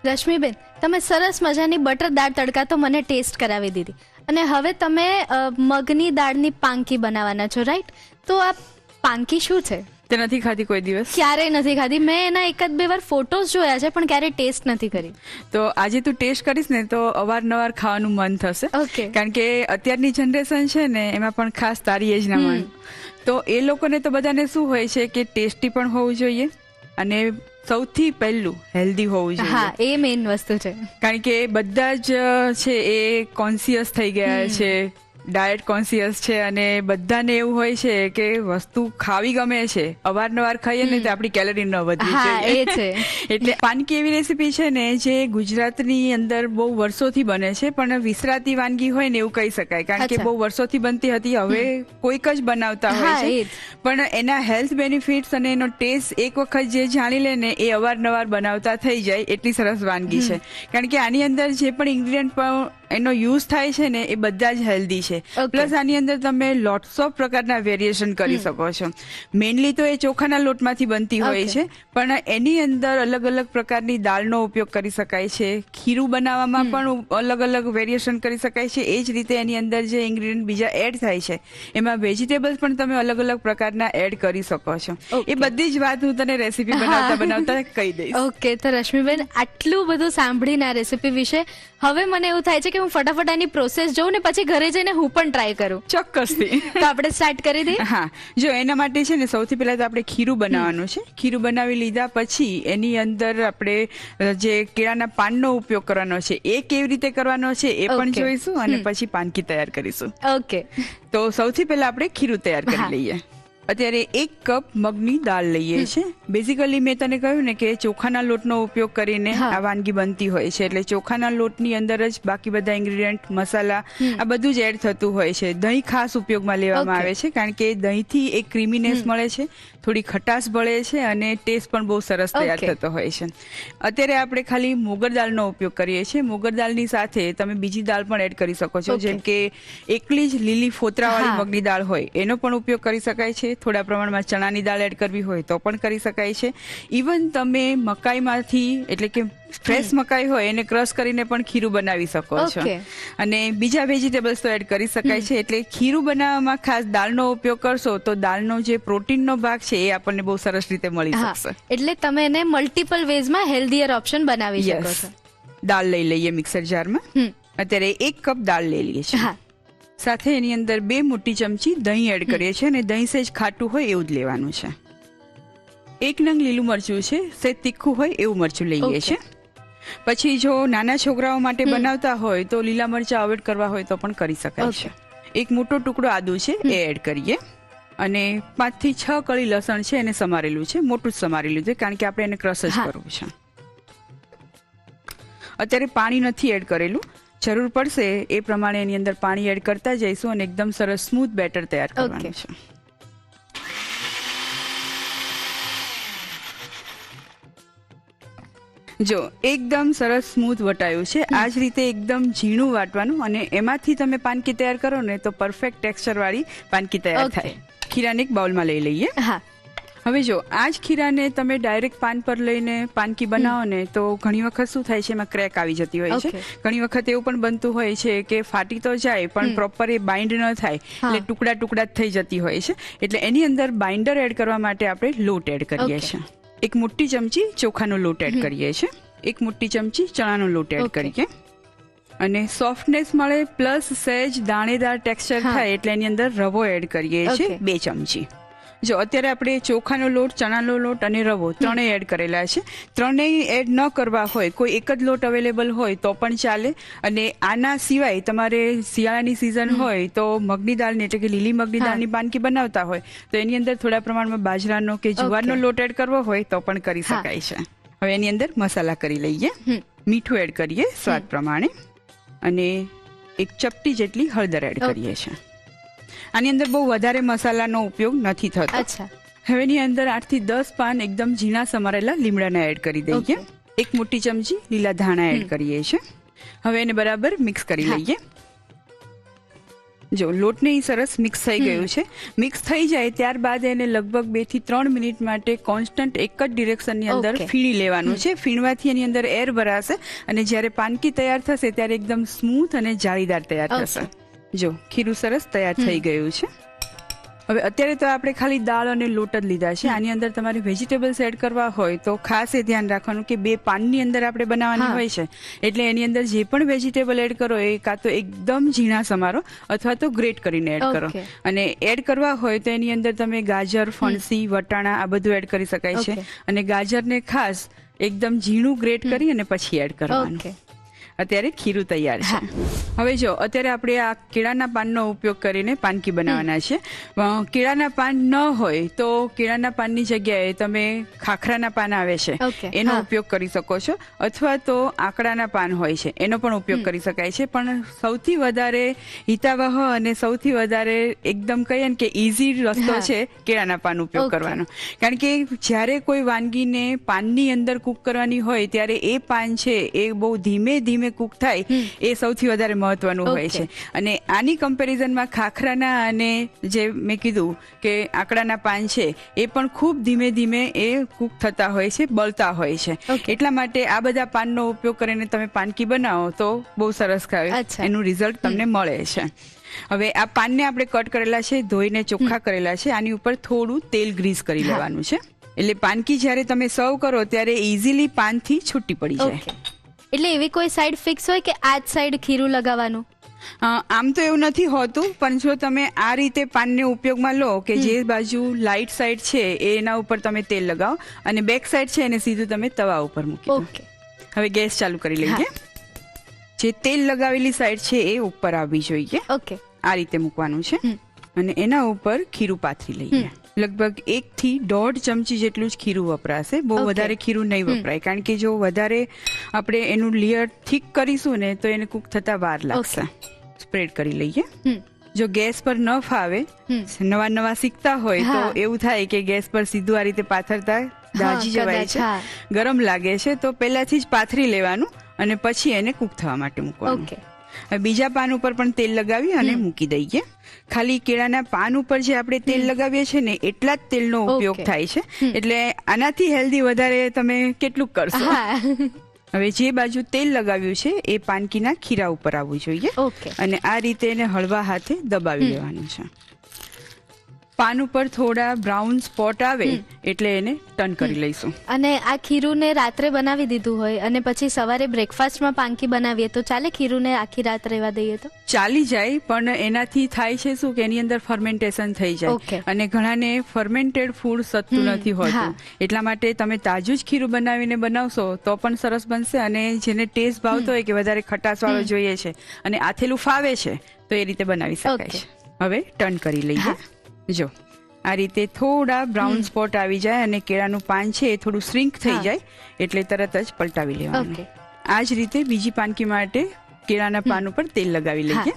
S1: રશ્મિબેન, તમે સરસ મજાની બટર દાળ તડકા તો મને ટેસ્ટ કરાવી દીધી, અને હવે તમે મગની દાળની પાંકી બનાવવાના છો, રાઈટ? તો આ પાંકી શું છે?
S2: તે નથી ખાધી કોઈ દિવસ?
S1: ક્યારેય નથી ખાધી. મેં એના 1-2 વાર ફોટોઝ જોયા છે પણ ક્યારેય ટેસ્ટ નથી કરી.
S2: તો આજે તું ટેસ્ટ કરીશ ને તો અવારનવાર ખાવાનું મન થશે.
S1: Okay.
S2: કારણ કે અત્યારની જનરેશન છે ને એમાં પણ ખાસ તારી એજ ના માન, તો એ લોકોને તો બધાને શું હોય છે કે ટેસ્ટી પણ હોવું જોઈએ અને સૌથી પહેલું હેલ્ધી હોવું જોઈએ.
S1: હા, એ મેઇન વસ્તુ છે.
S2: કારણ કે બધા જ છે એ કોન્શિયસ થઈ ગયા છે, ડાયટ કોન્શિયસ છે, અને બધાને એવું હોય છે કે વસ્તુ ખાવી ગમે છે, અવારનવાર ખાઈએ ને તો આપણી કેલરી ન વધવી જોઈએ. એટલે પાનકી એવી રેસીપી છે ને જે ગુજરાતની અંદર બહુ વર્ષોથી બને છે, પણ વિસરાતી વાનગી હોય ને એવું કહી શકાય, કારણ કે બહુ વર્ષોથી બનતી હતી, હવે કોઈક જ બનાવતા હોય છે, પણ એના હેલ્થ બેનિફિટ્સ અને એનો ટેસ્ટ એક વખત જે જાણી લે ને એ અવારનવાર બનાવતા થઈ જાય એટલી સરસ વાનગી છે. કારણ કે આની અંદર જે પણ ઇન્ગ્રીડિયન્ટ પણ એનો યુઝ થાય છે ને એ બધા જ હેલ્ધી છે. પ્લસ આની અંદર તમે લોટ્સ ઓફ પ્રકારના વેરિએશન કરી શકો છો. મેઇનલી તો એ ચોખાના લોટમાંથી બનતી હોય છે, પણ એની અંદર અલગ અલગ પ્રકારની દાળનો ઉપયોગ કરી શકાય છે. ખીરું બનાવવામાં પણ અલગ અલગ વેરિએશન કરી શકાય છે. એ જ રીતે એની અંદર જે ઇન્ગ્રીડિયન્ટ બીજા એડ થાય છે એમાં વેજીટેબલ્સ પણ તમે અલગ અલગ પ્રકારના એડ કરી શકો છો. એ બધી જ વાત હું તને રેસીપી બનાવતા કહી દઈશ.
S1: ઓકે, તો રશ્મિબેન, આટલું બધું સાંભળીને આ રેસીપી વિશે હવે મને એવું થાય છે કે હું ફટાફટ આની પ્રોસેસ જોઉં ને પછી ઘરે જઈને હું પણ ટ્રાય કરું.
S2: ચોક્કસથી.
S1: તો આપણે સ્ટાર્ટ કરી દઈએ.
S2: હા, જો એના માટે છે ને સૌથી પહેલા તો આપણે ખીરું બનાવવાનું છે. ખીરું બનાવી લીધા પછી એની અંદર આપણે જે કેળાના પાનનો ઉપયોગ કરવાનો છે એ કેવી રીતે કરવાનો છે એ પણ જોઈશું, અને પછી પાનકી તૈયાર કરીશું.
S1: ઓકે,
S2: તો સૌથી પહેલા આપણે ખીરું તૈયાર કરી લઈએ. અત્યારે 1 કપ મગની દાળ લઈએ છે. બેઝિકલી મેં તને કહ્યું ને કે ચોખાના લોટનો ઉપયોગ કરીને આ વાનગી બનતી હોય છે, એટલે ચોખાના લોટની અંદર જ બાકી બધા ઇન્ગ્રીડિયન્ટ, મસાલા આ બધું જ એડ થતું હોય છે. દહીં ખાસ ઉપયોગમાં લેવામાં આવે છે, કારણ કે દહીંથી એક ક્રીમીનેસ મળે છે, થોડી ખટાશ ભળે છે અને ટેસ્ટ પણ બહુ સરસ તૈયાર થતો હોય છે. અત્યારે આપણે ખાલી મોગર દાળનો ઉપયોગ કરીએ છીએ. મોગર દાળની સાથે તમે બીજી દાળ પણ એડ કરી શકો છો, જેમ કે એકલી જ લીલી ફોતરાવાળી મગની દાળ હોય એનો પણ ઉપયોગ કરી શકાય છે. થોડા પ્રમાણમાં ચણાની દાળ એડ કરવી હોય તો પણ કરી શકાય છે. ઇવન તમે મકાઈમાંથી, એટલે કે ફ્રેશ મકાઈ હોય એને ક્રશ કરીને પણ ખીરું બનાવી શકો છો, અને બીજા વેજીટેબલ્સ તો એડ કરી શકાય છે. એટલે ખીરું બનાવવામાં ખાસ દાળનો ઉપયોગ કરશો તો દાળનો જે પ્રોટીનનો ભાગ છે એ આપણને બહુ સરસ રીતે મળી શકશે.
S1: એટલે તમે એને મલ્ટિપલ વેઝમાં હેલ્ધીયર ઓપ્શન બનાવી શકો છો.
S2: દાળ લઈ લઈએ મિક્સર જારમાં. અત્યારે 1 કપ દાળ લઈ લઈએ છીએ. સાથે એની અંદર 2 મોટી ચમચી દહીં એડ કરીએ છીએ, અને દહીં સહેજ ખાટું હોય એવું જ લેવાનું છે. 1 નંગ લીલું મરચું છે, સેજ તીખું હોય એવું મરચું લઈએ
S1: Okay.
S2: છે. પછી જો નાના છોકરાઓ માટે બનાવતા હોય તો લીલા મરચા અવોઇડ કરવા હોય તો પણ કરી શકાય છે. એક મોટો ટુકડો આદુ છે એ એડ કરીએ અને 5 થી 6 કળી લસણ છે એને સમારેલું છે, મોટું જ સમારેલું છે કારણ કે આપણે એને ક્રશ જ કરવું છે. અત્યારે પાણી નથી એડ કરેલું, જરૂર પડશે એ પ્રમાણે એની અંદર પાણી એડ કરતા જઈશું અને એકદમ સરસ સ્મૂથ બેટર તૈયાર કરવાનું છે. જો એકદમ સરસ સ્મૂથ વટાયું છે. આ જ રીતે એકદમ ઝીણું વાટવાનું અને એમાંથી તમે પાનકી તૈયાર કરો ને તો પરફેક્ટ ટેક્સચર વાળી પાનકી તૈયાર
S1: Okay.
S2: થાય. ખીરાને એક બાઉલમાં લઈ લઈએ.
S1: હા,
S2: હવે જો આ જ ખીરાને તમે ડાયરેક્ટ પાન પર લઈને પાનકી બનાવો ને તો ઘણી વખત શું થાય છે, એમાં ક્રેક આવી જતી હોય છે.
S1: Okay.
S2: ઘણી વખત એવું પણ બનતું હોય છે કે ફાટી તો જાય પણ પ્રોપર એ બાઇન્ડ ન થાય, એટલે ટુકડા ટુકડા જ થઈ જતી હોય છે. એટલે એની અંદર બાઇન્ડર એડ કરવા માટે આપણે લોટ એડ કરીએ
S1: Okay.
S2: છીએ. 1 મોટી ચમચી ચોખાનો લોટ એડ કરીએ છીએ, 1 મોટી ચમચી ચણાનો લોટ એડ
S1: Okay.
S2: કરીએ અને સોફ્ટનેસ મળે પ્લસ સહેજ દાણેદાર ટેક્સચર થાય એટલે એની અંદર રવો એડ કરીએ છીએ
S1: Okay.
S2: 2 ચમચી. જો અત્યારે આપણે ચોખાનો લોટ, ચણાનો લોટ અને રવો ત્રણેય એડ કરેલા છે. ત્રણેય એડ ન કરવા હોય, કોઈ એક જ લોટ અવેલેબલ હોય તો પણ ચાલે. અને આના સિવાય તમારે શિયાળાની સિઝન હોય તો મગની દાળની એટલે કે લીલી મગની દાળની પાનકી બનાવતા હોય તો એની અંદર થોડા પ્રમાણમાં બાજરાનો કે જુવારનો લોટ એડ કરવો હોય તો પણ કરી શકાય છે. હવે એની અંદર મસાલા કરી લઈએ. મીઠું એડ કરીએ સ્વાદ પ્રમાણે અને 1 ચપટી જેટલી હળદર એડ કરીએ છીએ. આની અંદર બહુ વધારે મસાલાનો ઉપયોગ નથી થતો.
S1: અચ્છા.
S2: હવે એની અંદર 8 થી 10 પાન એકદમ ઝીણા સમારેલા લીમડાના એડ કરી દઈએ. 1 મોટી ચમચી લીલા ધાણા એડ કરીએ છીએ. હવે એને બરાબર મિક્સ કરી લઈએ. જો લોટને સરસ મિક્સ થઈ ગયું છે. મિક્સ થઈ જાય ત્યારબાદ એને લગભગ 2 થી 3 મિનિટ માટે કોન્સ્ટન્ટ એક જ ડિરેક્શનની અંદર ફીણી લેવાનું છે. ફીણવાથી એની અંદર એર ભરાશે અને જ્યારે પાનકી તૈયાર થશે ત્યારે એકદમ સ્મૂથ અને જાળીદાર તૈયાર થશે. જો ખીરું સરસ તૈયાર થઈ ગયું છે. હવે અત્યારે તો આપણે ખાલી દાળ અને લોટ જ લીધા છે. આની અંદર તમારે વેજીટેબલ્સ એડ કરવા હોય તો ખાસ એ ધ્યાન રાખવાનું કે 2 પાનની અંદર આપણે બનાવવાની હોય છે એટલે એની અંદર જે પણ વેજીટેબલ એડ કરો એ કાં તો એકદમ ઝીણા સમારો અથવા તો ગ્રેટ કરીને એડ કરો. અને એડ કરવા હોય તો એની અંદર તમે ગાજર, ફણસી, વટાણા આ બધું એડ કરી શકાય છે. અને ગાજરને ખાસ એકદમ ઝીણું ગ્રેટ કરી અને પછી એડ કરવાનું. અત્યારે ખીરું તૈયાર છે. હવે જો અત્યારે આપણે આ કેળાના પાનનો ઉપયોગ કરીને પાનકી બનાવવાના છે. કેળાના પાન ન હોય તો કેળાના પાનની જગ્યાએ તમે ખાખરાના પાન આવે છે એનો ઉપયોગ કરી શકો છો અથવા તો આંકડાના પાન હોય છે એનો પણ ઉપયોગ કરી શકાય છે. પણ સૌથી વધારે હિતાવહ અને સૌથી વધારે એકદમ કહીએ ને કે ઇઝી રસ્તો છે કેળાના પાન ઉપયોગ કરવાનો. કારણ કે જ્યારે કોઈ વાનગીને પાનની અંદર કૂક કરવાની હોય ત્યારે એ પાન છે એ બહુ ધીમે ધીમે કૂક થાય એ સૌથી વધારે મહત્વનું હોય છે. અને આની કમ્પેરિઝનમાં ખાખરાના અને જે મેં કીધું કે આંકડાના પાન છે એ પણ ખૂબ ધીમે ધીમે એ કૂક થતા હોય છે, બળતા હોય છે. એટલા માટે આ બધા પાનનો ઉપયોગ કરીને તમે પાનકી બનાવો તો બહુ સરસ એનું રિઝલ્ટ તમને મળે છે. હવે આ પાનને આપણે કટ કરેલા છે, ધોઈને ચોખ્ખા કરેલા છે. આની ઉપર થોડું તેલ ગ્રીસ કરી લેવાનું છે એટલે પાનકી જ્યારે તમે સર્વ કરો ત્યારે ઇઝીલી પાનથી છૂટી પડી જાય.
S1: એટલે એવી કોઈ સાઈડ ફિક્સ હોય કે આ જ સાઈડ ખીરું લગાવવાનું?
S2: આમ તો એવું નથી હોતું, પણ જો તમે આ રીતે પાનને ઉપયોગમાં લો કે જે બાજુ લાઇટ સાઈડ છે એના ઉપર તમે તેલ લગાવો અને બેક સાઈડ છે એને સીધું તમે તવા ઉપર મૂકી દો. હવે ગેસ ચાલુ કરી લઈએ. જે તેલ લગાવેલી સાઈડ છે એ ઉપર આવવી જોઈએ. આ રીતે મૂકવાનું છે અને એના ઉપર ખીરું પાથરી લઈએ. લગભગ 1 થી 1.5 ચમચી જેટલું જ ખીરું વપરાશે. બહુ વધારે ખીરું નહીં વપરાય કારણ કે જો વધારે આપણે એનું લેયર થીક કરીશું ને તો એને કૂક થતા વાર લાગશે. સ્પ્રેડ કરી લઈએ. જો ગેસ પર ન ફાવે, નવા શીખતા હોય તો એવું થાય કે ગેસ પર સીધું આ રીતે પાથરતા દાજી જવાય છે, ગરમ લાગે છે, તો પહેલાથી જ પાથરી લેવાનું અને પછી એને કૂક થવા માટે મૂકવાનું. બીજા પાન ઉપર પણ તેલ લગાવી અને મૂકી દઈએ. ખાલી કેળાના પાન ઉપર જે આપણે તેલ લગાવીએ છીએ ને એટલા જ તેલનો ઉપયોગ થાય છે એટલે આનાથી હેલ્ધી વધારે તમે કેટલું કરશો. હવે જે બાજુ તેલ લગાવ્યું છે એ પાનકીના ખીરા ઉપર આવવું જોઈએ અને આ રીતે એને હળવા હાથે દબાવી લેવાનું છે. પાન ઉપર થોડા બ્રાઉન સ્પોટ આવે એટલે એને ટર્ન કરી લઈશું.
S1: અને આ ખીરુને રાત્રે બનાવી દીધું હોય અને પછી સવારે બ્રેકફાસ્ટમાં પાંકી બનાવીએ તો ચાલે? ખીરુને આખી રાત રહેવા દઈએ તો
S2: ચાલી જાય, પણ એનાથી થાય છે શું કે એની અંદર ફર્મેન્ટેશન થઈ
S1: Okay.
S2: જાય અને ઘણાને ફર્મેન્ટેડ ફૂડ સતતું નથી હોતું. એટલા માટે તમે તાજું જ ખીરું બનાવીને બનાવશો તો પણ સરસ બનશે. અને જેને ટેસ્ટ ભાવતો હોય કે વધારે ખટાશ વાળો જોઈએ છે અને આથેલું ફાવે છે તો એ રીતે બનાવી શકાય છે. હવે ટર્ન કરી લઈએ. જો આ રીતે થોડા બ્રાઉન સ્પોટ આવી જાય અને કેળાનું પાન છે એ થોડું શ્રિંક થઈ જાય એટલે તરત જ પલટાવી લેવાનું. આ જ રીતે બીજી પાનકી માટે કેળાના પાન ઉપર તેલ લગાવી લઈએ.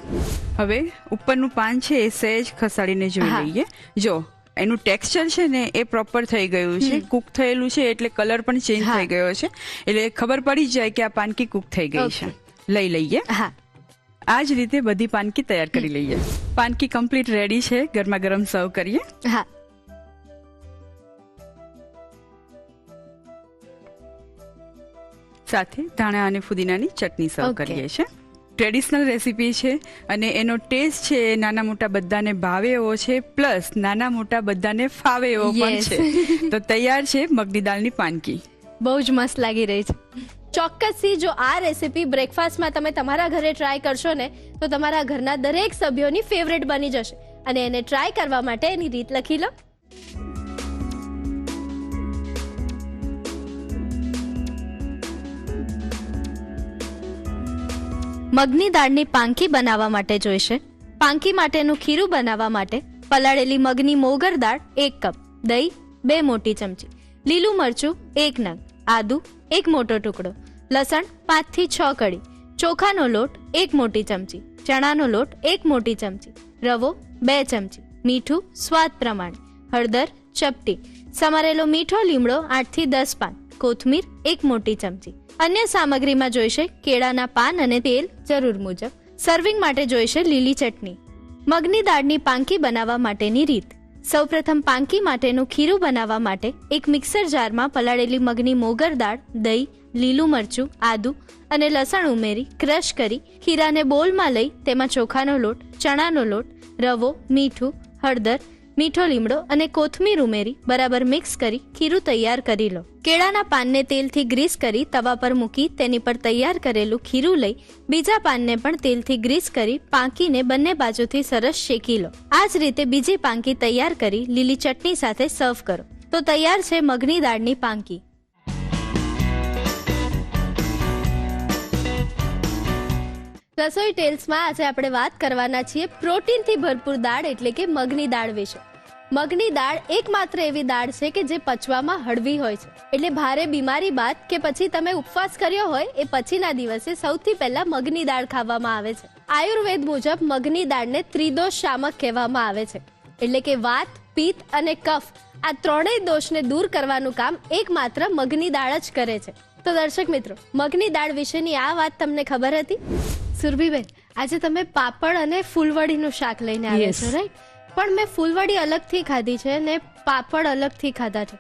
S2: હવે ઉપરનું પાન છે એ સહેજ ખસાડીને જોઈ લઈએ. જો એનું ટેક્સચર છે ને એ પ્રોપર થઈ ગયું છે, કુક થયેલું છે એટલે કલર પણ ચેન્જ થઈ ગયો છે, એટલે ખબર પડી જાય કે આ પાનકી કુક થઈ ગઈ છે. લઈ લઈએ. આ જ રીતે બધી પાનકી તૈયાર કરી લઈએ. પાનકી કમ્પ્લીટ રેડી છે, ગરમા ગરમ સર્વ કરીએ.
S1: હા.
S2: સાથે ધાણા અને ફુદીનાની ચટણી સર્વ કરીએ છીએ. ટ્રેડિશનલ રેસીપી છે અને એનો ટેસ્ટ છે એ નાના મોટા બધાને ભાવે એવો છે, પ્લસ નાના મોટા બધાને ફાવે એવો પણ છે. તો તૈયાર છે મગની દાળની પાનકી.
S1: બહુ જ મસ્ત લાગી રહી છે. ચોક્કસથી જો આ રેસીપી બ્રેકફાસ્ટમાં તમે તમારા ઘરે ટ્રાય કરશો ને તો તમારા ઘરના દરેક સભ્યોની ફેવરેટ બની જશે. અને એને ટ્રાય કરવા માટે એની રીત લખી લો. મગની દાળની પાંકી બનાવવા માટે જોઈશે. પાંકી માટેનું ખીરું બનાવવા માટે પલાળેલી મગની મોગર દાળ 1 કપ, દહીં 2 મોટી ચમચી, લીલું મરચું 1 નંગ, આદુ 1 મોટો ટુકડો, લસણ 5 થી 6 કળી, ચોખાનો લોટ 1 મોટી ચમચી, ચણાનો લોટ 1 મોટી ચમચી, રવો 2 ચમચી, મીઠું સ્વાદ પ્રમાણે, હળદર ચપટી, સમારેલો મીઠો લીમડો 8 થી 10 પાન, કોથમીર 1 મોટી ચમચી. અન્ય સામગ્રીમાં જોઈશે કેળાના પાન અને તેલ જરૂર મુજબ. સર્વિંગ માટે જોઈશે લીલી ચટણી. મગની દાળની પાંકી બનાવવા માટેની રીત. સૌપ્રથમ પાંકી માટેનું ખીરું બનાવવા માટે એક મિક્સર જારમાં પલાળેલી મગની મોગર દાળ, દહીં, લીલું મરચું, આદુ અને લસણ ઉમેરી ક્રશ કરી ખીરાને બોલમાં લઈ તેમાં ચોખાનો લોટ, ચણાનો લોટ, રવો, મીઠું, હળદર, મીઠો લીમડો અને કોથમીર ઉમેરી બરાબર મિક્સ કરી ખીરું તૈયાર કરી લો. કેળાના પાનને તેલથી ગ્રીસ કરી તવા પર મૂકી તેની પર તૈયાર કરેલું ખીરું લઈ બીજા પાનને પણ તેલથી ગ્રીસ કરી પાંકીને બંને બાજુથી સરસ શેકી લો. આ જ રીતે બીજી પાંકી તૈયાર કરી લીલી ચટણી સાથે સર્વ કરો. તો તૈયાર છે મગની દાળની પાંકી. રસોઈ ટેલ્સમાં આજે આપણે વાત કરવાના છીએ પ્રોટીનથી ભરપૂર દાળ એટલે કે મગની દાળ વિશે. મગની દાળ એકમાત્ર એવી દાળ છે કે જે પચવામાં હળવી હોય છે, એટલે ભારે બીમારી બાદ કે પછી તમે ઉપવાસ કર્યો હોય એ પછીના દિવસે સૌથી પહેલા મગની દાળ ખાવામાં આવે છે. આયુર્વેદ મુજબ મગની દાળને ત્રિદોષ શામક કહેવામાં આવે છે, એટલે કે વાત, પિત્ત અને કફ આ ત્રણેય દોષને દૂર કરવાનું કામ એકમાત્ર મગની દાળ જ કરે છે. તો દર્શક મિત્રો, મગની દાળ વિશેની આ વાત તમને ખબર હતી? સુરભીબેન, આજે તમે પાપડ અને ફૂલવડીનું શાક લઈને આવ્યા છો, રાઈટ? પણ મેં ફૂલવડી અલગથી ખાધી છે ને પાપડ અલગથી ખાધા છે,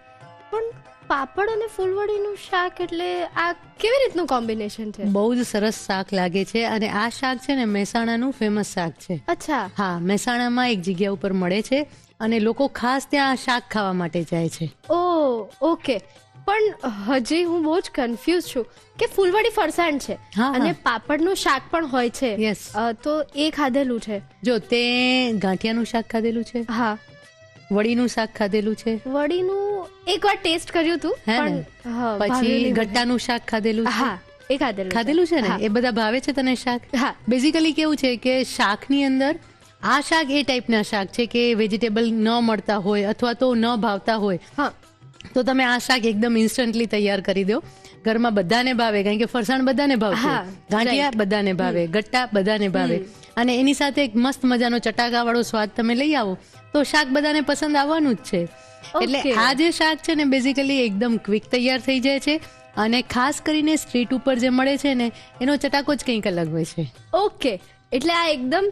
S1: પણ પાપડ અને ફૂલવડીનું શાક એટલે આ કેવી રીતનું કોમ્બિનેશન છે?
S3: બહુ જ સરસ શાક લાગે છે અને આ શાક છે ને મહેસાણાનું ફેમસ શાક છે.
S1: અચ્છા.
S3: હા, મહેસાણામાં એક જગ્યા ઉપર મળે છે અને લોકો ખાસ ત્યાં આ શાક ખાવા માટે જાય છે.
S1: ઓ ઓકે. પણ હજી હું બહુ જ કન્ફ્યુઝ છું કે ફૂલવડી ફરસાણ છે અને પાપડનું શાક પણ હોય છે.
S3: યસ.
S1: તો એ ખાધેલું છે.
S3: જો તે ગાંઠિયાનું શાક ખાધેલું છે?
S1: હા.
S3: વડીનું શાક ખાધેલું છે?
S1: વડીનું એકવાર ટેસ્ટ કર્યું હતું, પણ
S3: પછી ગટ્ટાનું શાક ખાધેલું છે?
S1: હા, એ
S3: ખાધેલું છે ને. એ બધા ભાવે છે તને શાક?
S1: હા.
S3: બેઝિકલી કેવું છે કે શાકની અંદર આ શાક એ ટાઈપના શાક છે કે વેજીટેબલ ન મળતા હોય અથવા તો ન ભાવતા હોય તો તમે આ શાક એકદમ ઇન્સ્ટન્ટલી તૈયાર કરી દો. ઘરમાં બધાને ભાવે, કારણ કે ફરસાણ બધાને ભાવશે, ગાંઠિયા બધાને ભાવે, ગટ્ટા બધાને ભાવે, અને એની સાથે એક મસ્ત મજાનો ચટાકાવાળો સ્વાદ તમે લઈ આવો તો શાક બધાને પસંદ આવવાનું જ છે. એટલે આ જે શાક છે ને બેઝિકલી એકદમ ક્વિક તૈયાર થઈ જાય છે અને ખાસ કરીને સ્ટ્રીટ ઉપર જે મળે છે ને એનો ચટાકો જ કંઈક અલગ હોય છે.
S1: ઓકે, એટલે આ એકદમ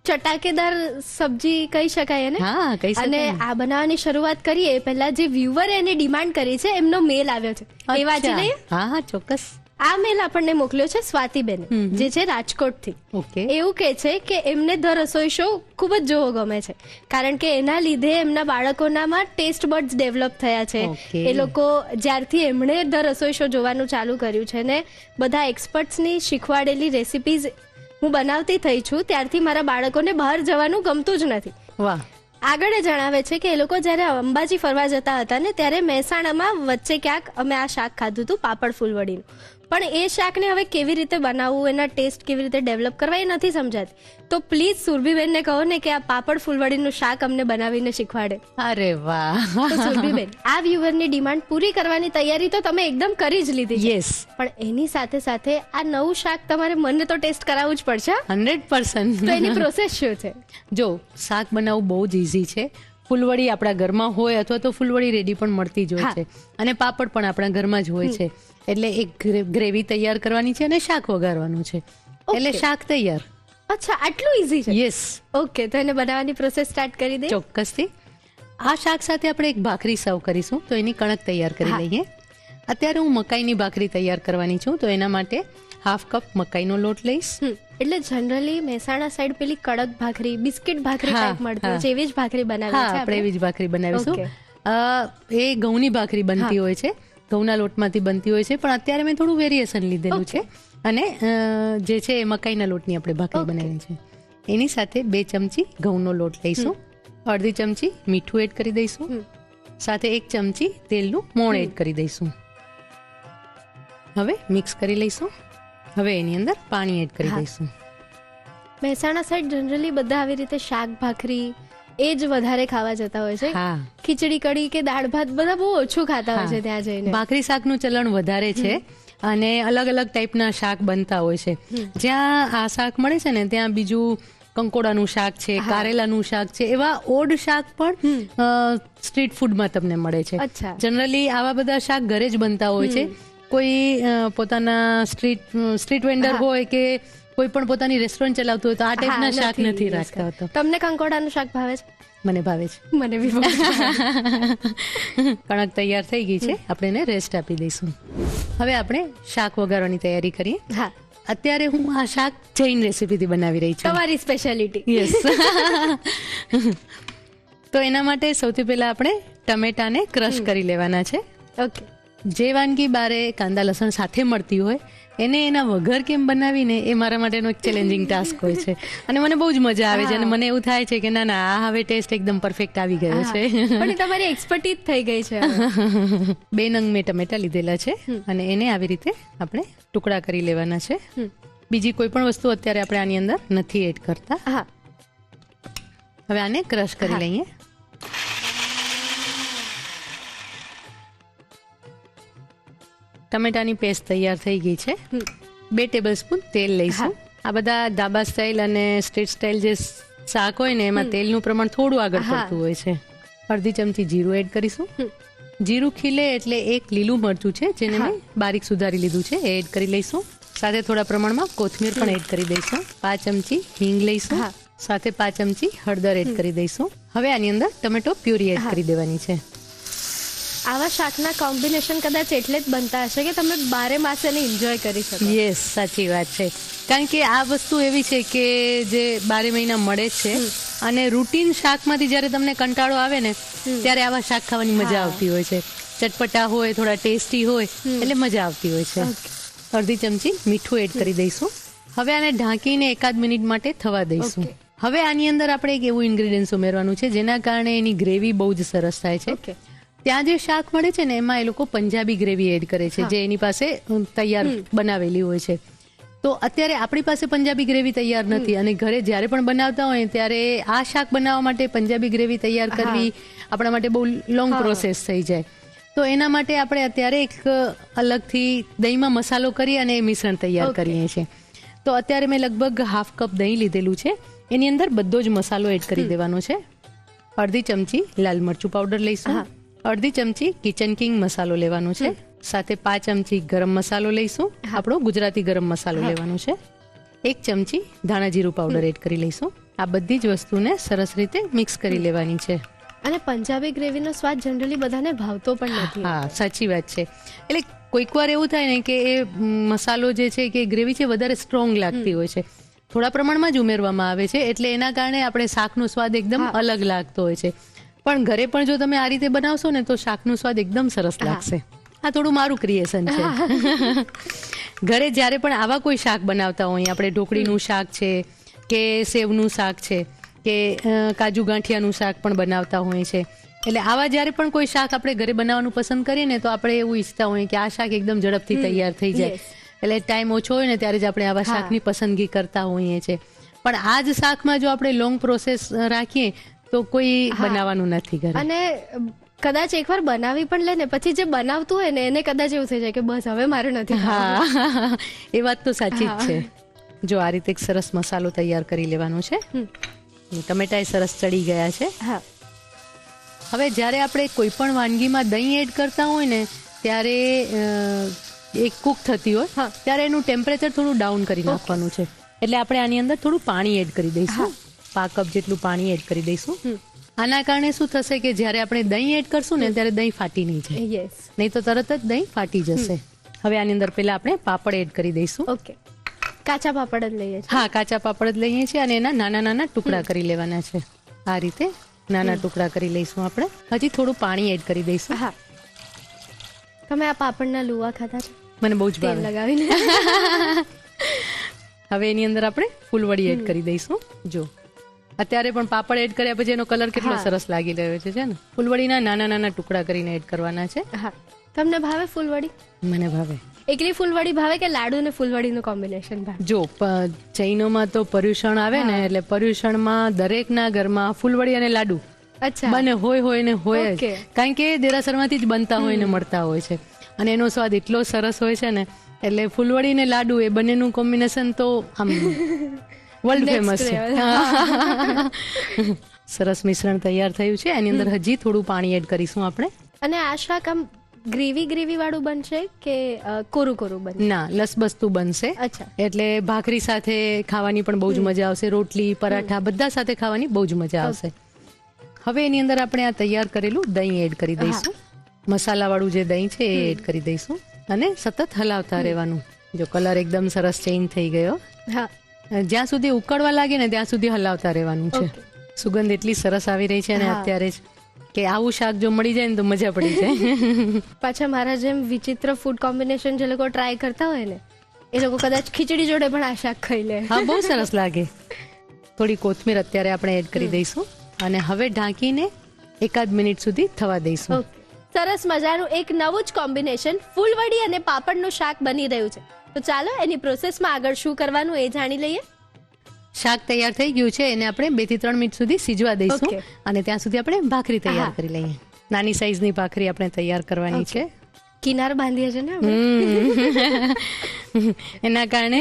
S1: ચટાકેદાર સબ્જી કહી શકાય ને?
S3: હા, કહી શકાય.
S1: અને આ બનાવવાની શરૂઆત કરીએ પહેલા જે વ્યુઅરે એને ડિમાન્ડ કરી છે એમનો મેલ આવ્યો છે, એ વાંચી લઈએ.
S3: હા, ચોક્કસ.
S1: આ મેલ આપણને મોકલ્યો છે સ્વાતિબેન, જે છે રાજકોટથી.
S3: ઓકે.
S1: એવું કે છે કે એમને ધ રસોઈ શો ખૂબ જ જોવો ગમે છે, કારણ કે એના લીધે એમના બાળકોનામાં ટેસ્ટ બડ્સ ડેવલપ થયા છે.
S3: Okay.
S1: એ લોકો જ્યારથી એમણે ધ રસોઈ શો જોવાનું ચાલુ કર્યું છે ને બધા એક્સપર્ટ્સની શીખવાડેલી રેસિપીઝ હું બનાવતી થઈ છું, ત્યારથી મારા બાળકોને બહાર જવાનું ગમતું જ નથી.
S3: વાહ.
S1: આગળ એ જણાવે છે કે એ લોકો જ્યારે અંબાજી ફરવા જતા હતા ને ત્યારે મહેસાણામાં વચ્ચે ક્યાંક અમે આ શાક ખાધું હતું, પાપડ ફૂલવડીનું. પણ એ શાકને હવે કેવી રીતે બનાવવું, એના ટેસ્ટ કેવી રીતે ડેવલપ કરવા એ નથી સમજાતી. તો પ્લીઝ સુરભીબેનને કહો ને કે આ પાપડ ફૂલવડીનું શાક અમને બનાવીને શીખવાડે.
S3: અરે વાહ.
S1: તો સુરભીબેન, આ વ્યુઅરની ડિમાન્ડ પૂરી કરવાની તૈયારી તો તમે એકદમ કરી જ લીધી છે.
S3: યસ.
S1: પણ એની સાથે સાથે આ નવું શાક તમારે મને તો ટેસ્ટ કરાવવું જ પડશે.
S3: 100%.
S1: તો એની પ્રોસેસ શું છે?
S3: જો શાક બનાવવું બહુ જ ઇઝી છે. ફૂલવડી આપણા ઘરમાં હોય અથવા તો ફૂલવડી રેડી પણ મળતી જ હોય છે, અને પાપડ પણ આપણા ઘરમાં જ હોય છે. એટલે એક ગ્રેવી તૈયાર કરવાની છે અને શાક વઘારવાનું છે, એટલે શાક તૈયાર.
S1: અચ્છા, આટલું ઈઝી છે?
S3: યસ.
S1: ઓકે, તો એને બનાવવાની પ્રોસેસ સ્ટાર્ટ કરી દે.
S3: ચોક્કસથી. આ શાક સાથે આપણે એક ભાખરી સર્વ કરીશું, તો એની કણક તૈયાર કરી લઈએ. અત્યારે હું મકાઈની ભાખરી તૈયાર કરવાની છું, તો એના માટે 1/2 કપ મકાઈનો લોટ લઈશ.
S1: એટલે જનરલી મહેસાણા સાઈડ પેલી કડક ભાખરી, બિસ્કિટ ભાખરી ટાઈપ મળતી હોય છે, એવી જ ભાખરી બનાવી છે
S3: આપણે એવી જ ભાખરી બનાવીશું. એ ઘઉંની ભાખરી બનતી હોય છે, ઘઉંના લોટમાંથી બનતી હોય છે, પણ અત્યારે મેં થોડું વેરિએશન લીધેલું છે અને જે છે એ મકાઈના લોટની આપણે ભાખરી બનાવી છે. એની સાથે 2 ચમચી ઘઉંનો લોટ લઈશું, 1/2 ચમચી મીઠું એડ કરી દઈશું, સાથે 1 ચમચી તેલનું મોણ એડ કરી દઈશું. હવે મિક્સ કરી લઈશું. હવે એની અંદર પાણી એડ કરી દઈશું.
S1: મહેસાણા સાઈડ જનરલી બધા આવી રીતે શાક ભાખરી એ જ વધારે ખાવા જતા હોય છે. ખીચડી કઢી કે દાળ ભાત બધા બહુ ઓછું ખાતા હોય છે ત્યાં જઈને.
S3: ભાખરી શાકનું ચલણ વધારે છે અને અલગ અલગ ટાઈપના શાક બનતા હોય છે. જ્યાં આ શાક મળે છે ને ત્યાં બીજું કંકોડાનું શાક છે, કારેલાનું શાક છે, એવા ઓડ શાક પણ સ્ટ્રીટ ફૂડમાં તમને મળે છે. જનરલી આવા બધા શાક ઘરે જ બનતા હોય છે. કોઈ પોતાના સ્ટ્રીટ વેન્ડર હોય કે કોઈ પણ પોતાની રેસ્ટોરન્ટ ચલાવતું હોય તો આ ટાઈપના શાક નથી રાખતા હોતા.
S1: તમને કંકોડાનું શાક ભાવે છે?
S3: મને ભાવે છે.
S1: મને બી ભાવે.
S3: કણક તૈયાર થઈ ગઈ છે, આપણે એને રેસ્ટ આપી દઈશું. હવે આપણે શાક વઘારવાની તૈયારી કરીએ. અત્યારે હું આ શાક જૈન રેસીપીથી બનાવી રહી છું.
S1: તમારી સ્પેશિયાલિટી.
S3: યસ. તો એના માટે સૌથી પહેલા આપણે ટમેટાને ક્રશ કરી લેવાના છે.
S1: ઓકે.
S3: જે વાનગી બારે કાંદા લસણ સાથે મળતી હોય એને એના વઘાર કેમ બનાવીને એ મારા માટેનો એક ચેલેન્જિંગ ટાસ્ક હોય છે, અને મને બહુ જ મજા આવે છે. અને મને એવું થાય છે કે ના ના, આ હવે ટેસ્ટ એકદમ પરફેક્ટ આવી ગયો છે.
S1: પણ તમારી એક્સપર્ટીઝ થઈ ગઈ છે.
S3: 2 નંગ મેં ટમેટા લીધેલા છે અને એને આવી રીતે આપણે ટુકડા કરી લેવાના છે. બીજી કોઈ પણ વસ્તુ અત્યારે આપણે આની અંદર નથી એડ કરતા. હવે આને ક્રશ કરી લઈએ. ટમેટાની પેસ્ટ તૈયાર થઈ ગઈ છે. 2 ટેબલસ્પૂન તેલ લઈશું. આ બધા ધાબા સ્ટાઇલ અને સ્ટ્રીટ સ્ટાઇલ જે શાક હોય ને એમાં તેલનું પ્રમાણ થોડું આગળ પડતું હોય છે. 1/2 ચમચી જીરું એડ કરીશું. જીરું ખીલે એટલે 1 લીલું મરચું છે જેને મેં બારીક સુધારી લીધું છે, એ એડ કરી લઈશું. સાથે થોડા પ્રમાણમાં કોથમીર પણ એડ કરી દઈશું. 5 ચમચી હિંગ લઈશું, સાથે 5 ચમચી હળદર એડ કરી દઈશું. હવે આની અંદર ટમેટો પ્યુરી એડ કરી દેવાની છે.
S1: આવા શાકના કોમ્બિનેશન કદાચ એટલે જ બનતા હશે કે તમે 12 માસ એને એન્જોય કરી શકો.
S3: યસ, સાચી વાત છે. કારણ કે આ વસ્તુ એવી છે કે જે 12 મહિના મળે છે, અને રૂટીન શાકમાંથી જ્યારે તમને કંટાળો આવે ને ત્યારે આવા શાક ખાવાની મજા આવતી હોય છે. ચટપટા હોય, થોડા ટેસ્ટી હોય, એટલે મજા આવતી હોય છે. 1/2 ચમચી મીઠું એડ કરી દઈશું. હવે આને ઢાંકીને 1 મિનિટ માટે થવા દઈશું. હવે આની અંદર આપણે એક એવું ઇન્ગ્રેડિયન્ટ ઉમેરવાનું છે જેના કારણે એની ગ્રેવી બહુ જ સરસ થાય છે. ત્યાં જે શાક મળે છે ને એમાં એ લોકો પંજાબી ગ્રેવી એડ કરે છે, જે એની પાસે તૈયાર બનાવેલી હોય છે. તો અત્યારે આપણી પાસે પંજાબી ગ્રેવી તૈયાર નથી, અને ઘરે જ્યારે પણ બનાવતા હોય ત્યારે આ શાક બનાવવા માટે પંજાબી ગ્રેવી તૈયાર કરવી આપણા માટે બહુ લોંગ પ્રોસેસ થઈ જાય. તો એના માટે આપણે અત્યારે એક અલગથી દહીંમાં મસાલો કરી અને એ મિશ્રણ તૈયાર કરીએ છીએ. તો અત્યારે મેં લગભગ 1/2 કપ દહીં લીધેલું છે. એની અંદર બધો જ મસાલો એડ કરી દેવાનો છે. 1/2 ચમચી લાલ મરચું પાવડર લઈશું. 1/2 ચમચી કિચન કિંગ મસાલો લેવાનો છે. સાથે 5 ચમચી ગરમ મસાલો લઈશું, આપણો ગુજરાતી ગરમ મસાલો લેવાનો છે. 1 ચમચી ધાણા જીરું પાવડર એડ કરી લઈશું. આ બધી જ વસ્તુને સરસ રીતે મિક્સ કરી લેવાની છે.
S1: અને પંજાબી ગ્રેવીનો સ્વાદ જનરલી બધાને ભાવતો પણ નથી.
S3: હા, સાચી વાત છે. એટલે કોઈક વાર એવું થાય ને કે એ મસાલો જે છે કે ગ્રેવી છે વધારે સ્ટ્રોંગ લાગતી હોય છે, થોડા પ્રમાણમાં જ ઉમેરવામાં આવે છે, એટલે એના કારણે આપણે શાકનો સ્વાદ એકદમ અલગ લાગતો હોય છે. પણ ઘરે પણ જો તમે આ રીતે બનાવશો ને તો શાકનો સ્વાદ એકદમ સરસ લાગશે. આ થોડું મારું ક્રિએશન છે. ઘરે જ્યારે પણ આવા કોઈ શાક બનાવતા હોય, આપણે ઢોકળીનું શાક છે કે સેવનું શાક છે કે કાજુ ગાંઠિયાનું શાક પણ બનાવતા હોય છે, એટલે આવા જ્યારે પણ કોઈ શાક આપણે ઘરે બનાવવાનું પસંદ કરીએ ને તો આપણે એવું ઈચ્છતા હોઈએ કે આ શાક એકદમ ઝડપથી તૈયાર થઈ જાય, એટલે ટાઈમ ઓછો હોય ને ત્યારે જ આપણે આવા શાકની પસંદગી કરતા હોઈએ છીએ. પણ આ જ શાકમાં જો આપણે લોંગ પ્રોસેસ રાખીએ તો કોઈ બનાવવાનું નથી ઘરે.
S1: અને કદાચ એકવાર બનાવી પણ લે ને પછી જે બનાવતું હોય ને એને કદાચ એવું થઈ જાય કે બસ હવે મારે નથી.
S3: હા, એ વાત તો સાચી જ છે. જો આ રીતે એક સરસ મસાલો તૈયાર કરી લેવાનો છે. ટમેટા સરસ ચડી ગયા છે. હવે જ્યારે આપણે કોઈ પણ વાનગીમાં દહીં એડ કરતા હોય ને ત્યારે એક કુક થતી હોય ત્યારે એનું ટેમ્પરેચર થોડું ડાઉન કરી નાખવાનું છે. એટલે આપણે આની અંદર થોડું પાણી એડ કરી દઈશું, 5 કપ જેટલું પાણી એડ કરી દઈશું. આના કારણે શું થશે કે જ્યારે આપણે દહીં એડ કરશું ને ત્યારે દહીં ફાટી નહીં જાય, નહીં તો તરત જ દહીં ફાટી જશે. હવે આની અંદર પહેલા આપણે પાપડ એડ કરી દઈશું.
S1: ઓકે, કાચા પાપડ જ લઈએ છીએ.
S3: હા, કાચા પાપડ જ લઈએ છીએ અને એના નાના નાના ટુકડા કરી લેવાના છે. આ રીતે નાના ટુકડા કરી લઈશું આપણે. હજી થોડું પાણી એડ કરી દઈશું.
S1: હા, તમે આ પાપડના લુવા ખાધા છે?
S3: મને બહુ જ
S1: તેલ
S3: ભાવે.
S1: લગાવીને.
S3: હવે એની અંદર આપણે ફૂલવડી એડ કરી દઈશું. જો અત્યારે પણ પાપડ એડ કર્યા પછી એનો કલર કેટલો સરસ લાગી રહ્યો છે ને. ફૂલવડીના નાના નાના ટુકડા કરીને એડ કરવાના છે.
S1: હા, તમને ભાવે ફૂલવડી?
S3: મને ભાવે.
S1: એકલી ફૂલવડી ભાવે કે લાડુ ને ફૂલવડીનું કોમ્બિનેશન ભાવે?
S3: જો જૈનોમાં તો પર્યુષણ આવે ને એટલે પર્યુષણમાં દરેકના ઘરમાં ફૂલવડી અને લાડુ બને હોય ને હોય જ, કારણ કે દેરાસરમાંથી જ બનતા હોય ને મળતા હોય છે અને એનો સ્વાદ એટલો સરસ હોય છે ને, એટલે ફૂલવડી ને લાડુ એ બંનેનું કોમ્બિનેશન તો આમ વર્લ્ડ ફેમસ છે. સરસ મિશ્રણ તૈયાર થયું છે. એની અંદર હજી થોડું પાણી એડ કરીશું આપણે.
S1: અને આ શાક આમ ગ્રેવી વાળું બનશે કે કોરું બનશે?
S3: ના, લસબસતું બનશે.
S1: અચ્છા.
S3: એટલે ભાખરી સાથે ખાવાની પણ બહુ જ મજા આવશે, રોટલી પરાઠા બધા સાથે ખાવાની બહુ જ મજા આવશે. હવે એની અંદર આપણે આ તૈયાર કરેલું દહીં એડ કરી દઈશું. મસાલાવાળું જે દહીં છે એ એડ કરી દઈશું અને સતત હલાવતા રહેવાનું. જો કલર એકદમ સરસ ચેન્જ થઈ ગયો.
S1: હા,
S3: જ્યાં સુધી ઉકળવા લાગે ને ત્યાં સુધી હલાવતા રહેવાનું છે. સુગંધ એટલી સરસ આવી રહી છે ને અત્યારે જ કે આવું શાક જો મળી જાય ને તો મજા પડી જાય.
S1: પાછા મારા જેમ વિચિત્ર ફૂડ કોમ્બિનેશન જે લોકો ટ્રાય કરતા હોય ને એ લોકો કદાચ ખીચડી જોડે પણ આ શાક ખાઈ લે.
S3: હા, બહુ સરસ લાગે. થોડી કોથમીર અત્યારે આપણે એડ કરી દઈશું અને હવે ઢાંકીને 1 મિનિટ સુધી થવા દઈશું.
S1: સરસ મજાનું એક નવું જ કોમ્બિનેશન ફૂલવડી અને પાપડનું શાક બની રહ્યું છે. તો ચાલો એની પ્રોસેસમાં આગળ શું કરવાનું એ જાણી લઈએ.
S3: શાક તૈયાર થઈ ગયું છે, એને આપણે 2 થી 3 મિનિટ સુધી સિજવા દઈશું અને ત્યાં સુધી આપણે ભાખરી તૈયાર કરી લઈએ. નાની સાઈઝની ભાખરી આપણે તૈયાર કરવાની છે.
S1: કિનાર બાંધીએ છે ને
S3: એના કારણે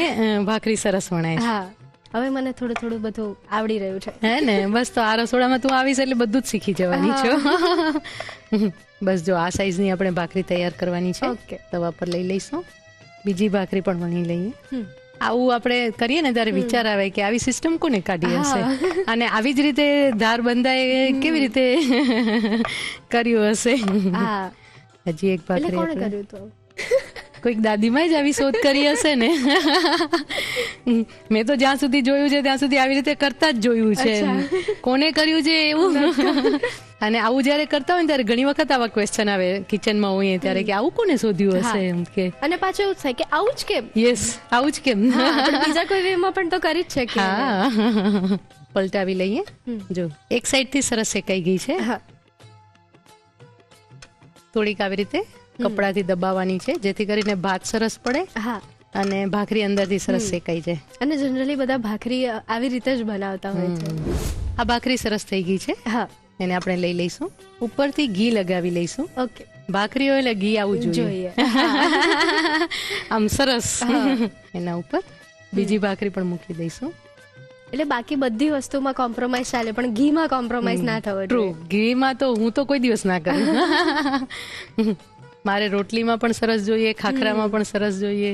S3: ભાખરી સરસ વણાય છે.
S1: હા, હવે મને થોડું બધું આવડી રહ્યું છે.
S3: હે ને? બસ તો આ રસોડામાં તું આવીશ એટલે બધું જ શીખી જવાની છો. બસ જો આ સાઈઝની આપણે ભાખરી તૈયાર કરવાની છે. તવા પર લઈ લઈશું. બીજી ભાખરી પણ વણી લઈએ. આવું આપણે કરીએ ને ત્યારે વિચાર આવે કે આવી સિસ્ટમ કોને કાઢી હશે અને આવી જ રીતે ધાર બંધાય કેવી રીતે કર્યું હશે. હજી એક ભાખરી કોઈક દાદીમાં જ આવી શોધ કરી હશે ને. મેં તો જ્યાં સુધી જોયું છે ત્યાં સુધી આવી રીતે કરતા જ જોયું છે. કોને કર્યું છે એવું. અને આવું જયારે કરતા હોય ને ત્યારે ઘણી વખત આવા ક્વેશ્ચન આવે કિચનમાં હોઈએ ત્યારે કે આવું કોને શોધ્યું હશે એમ કે.
S1: અને પાછું એવું થાય કે આવું જ કેમ.
S3: યસ, આવું જ કેમ.
S1: બીજા કોઈ વેમાં પણ તો કરી જ છે કે.
S3: હા, પલટાવી લઈએ. જો એક સાઈડ થી સરસ શેકાઈ ગઈ છે. થોડીક આવી રીતે કપડાથી દબાવવાની છે જેથી કરીને ભાત સરસ પડે અને ભાખરી અંદરથી સરસ શેકાઈ જાય.
S1: અને જનરલી બધા ભાખરી આવી રીતે જ બનાવતા હોય છે.
S3: આ ભાખરી સરસ થઈ ગઈ છે. હા, એને આપણે લઈ લઈશું. ઉપરથી ઘી લગાવી લઈશું.
S1: ઓકે,
S3: ભાખરી હોય એટલે ઘી આવું જોઈએ. આમ સરસ. એના ઉપર બીજી ભાખરી પણ મૂકી દઈશું.
S1: એટલે બાકી બધી વસ્તુમાં કોમ્પ્રોમાઇઝ ચાલે પણ ઘીમાં કોમ્પ્રોમાઇઝ ના થવો.
S3: ટ્રુ, ઘીમાં તો હું તો કોઈ દિવસ ના કરું. મારે રોટલીમાં પણ સરસ જોઈએ, ખાખરામાં પણ સરસ જોઈએ.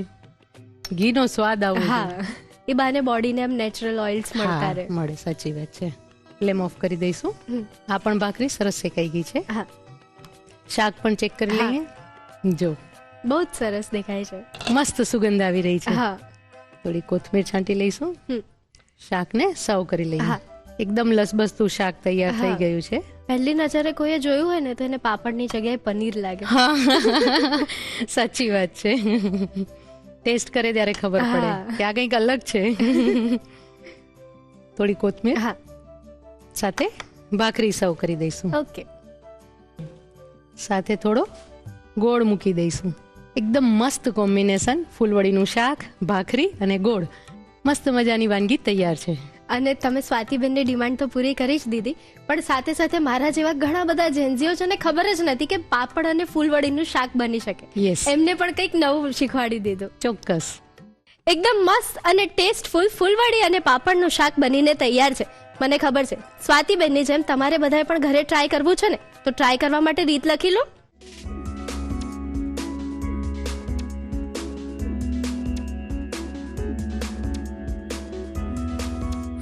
S3: ઘીનો સ્વાદ આવો.
S1: હા, એ બાને બોડીને એમ નેચરલ ઓઇલ્સ મળતા રહે.
S3: મળે, સાચી વાત છે. ફ્લેમ ઓફ કરી દઈશું. આ પણ ભાખરી સરસ શેકાઈ ગઈ છે. શાક પણ ચેક કરી લઈએ. જો
S1: બહુ જ સરસ દેખાય છે.
S3: મસ્ત સુગંધ આવી રહી છે.
S1: હા
S3: થોડી કોથમીર છાંટી લઈશું. શાકને સર્વ કરી લઈએ.
S1: હા.
S3: એકદમ લસબસતું શાક તૈયાર થઈ
S1: હા.
S3: ગયું છે.
S1: પહેલી નજરે કોઈએ જોયું હોય ને તો એને પાપડની જગ્યાએ પનીર લાગે.
S3: સાચી વાત છે. ટેસ્ટ કરે ત્યારે ખબર પડે
S1: હા.
S3: કે આ કંઈક અલગ છે. થોડી કોથમીર
S1: હા
S3: સાથે ભાખરી સર્વ કરી દઈશું.
S1: ઓકે.
S3: સાથે થોડો ગોળ મૂકી દઈશું. એકદમ મસ્ત કોમ્બિનેશન. ફૂલવડીનું શાક, ભાખરી અને ગોળ. મસ્ત મજાની વાનગી તૈયાર છે.
S1: અને તમે સ્વાતિબેનની ડિમાન્ડ તો પૂરી કરી જ દીધી, પણ સાથે સાથે મારા જેવા ઘણા બધા જેન્ઝીઓ છે ને ખબર જ નથી કે પાપડ અને ફૂલવડીનું શાક બની શકે.
S3: યસ,
S1: એમને પણ કંઈક નવું શીખવાડી દીધું.
S3: ચોક્કસ.
S1: એકદમ મસ્ત અને ટેસ્ટફુલ ફૂલવડી અને પાપડનું શાક બનીને તૈયાર છે. મને ખબર છે સ્વાતિબેનની જેમ તમારે બધાએ પણ ઘરે ટ્રાય કરવું છે ને, તો ટ્રાય કરવા માટે રીત લખી લો.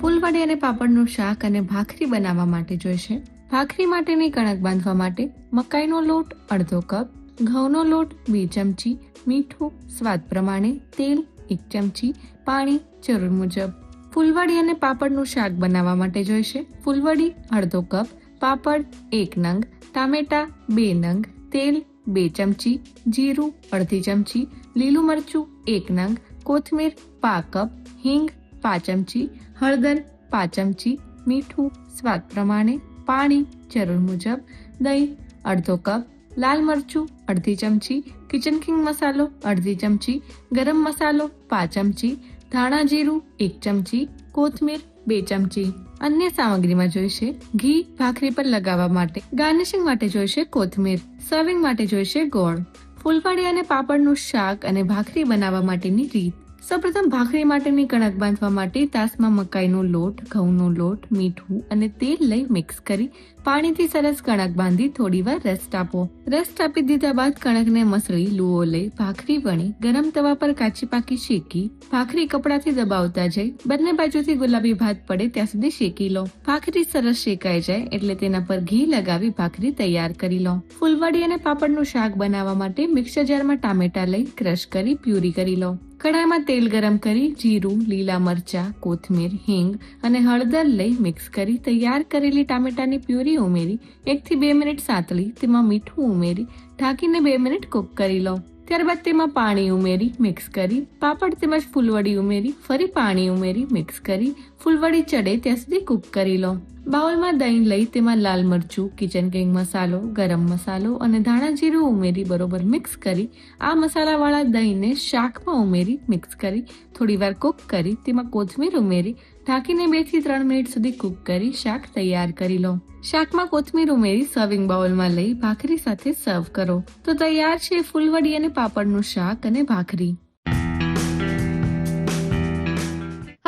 S4: ફૂલવડી અને પાપડનું શાક અને ભાખરી બનાવવા માટે જોઈશે. ભાખરી માટેની કણક બાંધવા માટે મકાઈનો લોટ અડધો કપ, ઘઉંનો લોટ 2 ચમચી, મીઠું સ્વાદ પ્રમાણે, તેલ 1 ચમચી, પાણી જરૂર મુજબ. ફૂલવડી અને પાપડનું શાક બનાવવા માટે જોઈશે. ફૂલવડી અડધો કપ, પાપડ 1 નંગ, ટામેટા 2 નંગ, તેલ 2 ચમચી, જીરું અડધી ચમચી, લીલું મરચું 1 નંગ, કોથમીર પા કપ, હિંગ 5 ચમચી, હળદર 5 ચમચી, મીઠું સ્વાદ પ્રમાણે, પાણી જરૂર મુજબ, દહીં અડધો કપ, લાલ મરચું અડધી ચમચી, કિચન કિંગ મસાલો અડધી ચમચી, ગરમ મસાલો 5 ચમચી, ધાણા જીરું 1 ચમચી, કોથમીર 2 ચમચી. અન્ય સામગ્રીમાં જોઈશે ઘી ભાખરી પર લગાવવા માટે, ગાર્નિશિંગ માટે જોઈશે કોથમીર, સર્વિંગ માટે જોઈશે ગોળ. ફૂલવડી અને પાપડનું શાક અને ભાખરી બનાવવા માટેની રીત. સૌપ્રથમ ભાખરી માટેની કણક બાંધવા માટે તાસમાં મકાઈનો લોટ, ઘઉંનો લોટ, મીઠું અને તેલ લઈ મિક્સ કરી પાણીથી સરસ કણક બાંધી થોડીવાર રેસ્ટ આપો. રેસ્ટ આપી દીધા બાદ કણકને મસળી લુઓ લઈ ભાખરી વણી ગરમ તવા પર કાચી પાકી શેકી ભાખરી કપડાથી દબાવતા જઈ બંને બાજુથી ગુલાબી ભાત પડે ત્યાં સુધી શેકી લો. ભાખરી સરસ શેકાઈ જાય એટલે તેના પર ઘી લગાવી ભાખરી તૈયાર કરી લો. ફૂલવડી અને પાપડનું શાક બનાવવા માટે મિક્સર જારમાં ટામેટા લઈ ક્રશ કરી પ્યુરી કરી લો. કઢાઈમાં તેલ ગરમ કરી જીરું, લીલા મરચા, કોથમીર, હિંગ અને હળદર લઈ મિક્સ કરી તૈયાર કરેલી ટામેટાની પ્યુરી ઉમેરી 1 થી 2 મિનિટ સાંતળી તેમાં મીઠું ઉમેરી ઢાંકીને 2 મિનિટ કૂક કરી લો. ત્યારબાદ તેમાં પાણી ઉમેરી મિક્સ કરી પાપડ તેમજ ફૂલવડી ઉમેરી ફરી પાણી ઉમેરી મિક્સ કરી ફૂલવડી ચડે ત્યાં સુધી કૂક કરી લો. બાઉલમાં દહીં લઈ તેમાં લાલ મરચું, કિચન કિંગ મસાલો, ગરમ મસાલો અને ધાણા જીરું ઉમેરી બરોબર મિક્સ કરી આ મસાલાવાળા દહીંને શાકમાં ઉમેરી મિક્સ કરી થોડીવાર કૂક કરી તેમાં કોથમીર ઉમેરી ઢાંકીને 2 થી 3 મિનિટ સુધી કૂક કરી શાક તૈયાર કરી લો. શાકમાં કોથમીર ઉમેરી સર્વિંગ બાઉલમાં લઈ ભાખરી સાથે સર્વ કરો. તો તૈયાર છે ફૂલવડી અને પાપડનું શાક અને ભાખરી.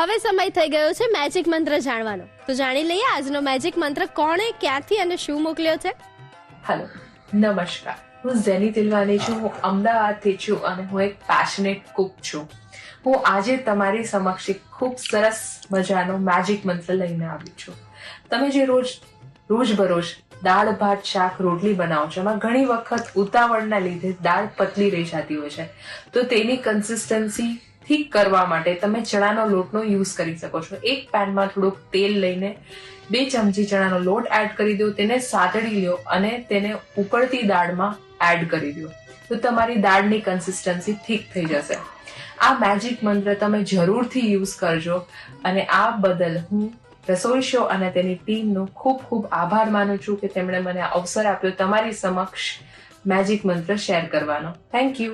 S1: હવે સમય થઈ ગયો છે મેજિક મંત્ર જાણવાનો. તો જાણી લઈએ આજનો મેજિક મંત્ર કોણે, ક્યાંથી અને શું મોકલ્યો છે.
S5: હેલો, નમસ્કાર. હું ઝેની તિલવાની છું. હું અમદાવાદથી છું અને હું એક પેશનેટ કુક છું. હું આજે તમારી સમક્ષ એક ખૂબ સરસ મજાનો મેજિક મંત્ર લઈને આવી છું. તમે જે રોજબરોજ દાળ ભાત શાક રોટલી બનાવો છો એમાં ઘણી વખત ઉતાવળના લીધે દાળ પતલી રહી જતી હોય છે. તો તેની કન્સિસ્ટન્સી ઠીક કરવા માટે તમે ચણાનો લોટનો યુઝ કરી શકો છો. એક પેનમાં થોડુંક તેલ લઈને 2 ચમચી ચણાનો લોટ એડ કરી દો, તેને સાતળી લો અને તેને ઉકળતી દાળમાં એડ કરી દો. તો તમારી દાળની કન્સિસ્ટન્સી ઠીક થઈ જશે. આ મેજિક મંત્ર તમે જરૂરથી યુઝ કરજો અને આ બદલ હું રસોઈ શો અને તેની ટીમનો ખૂબ ખૂબ આભાર માનું છું કે તેમણે મને અવસર આપ્યો તમારી સમક્ષ મેજિક મંત્ર શેર કરવાનો. Thank you.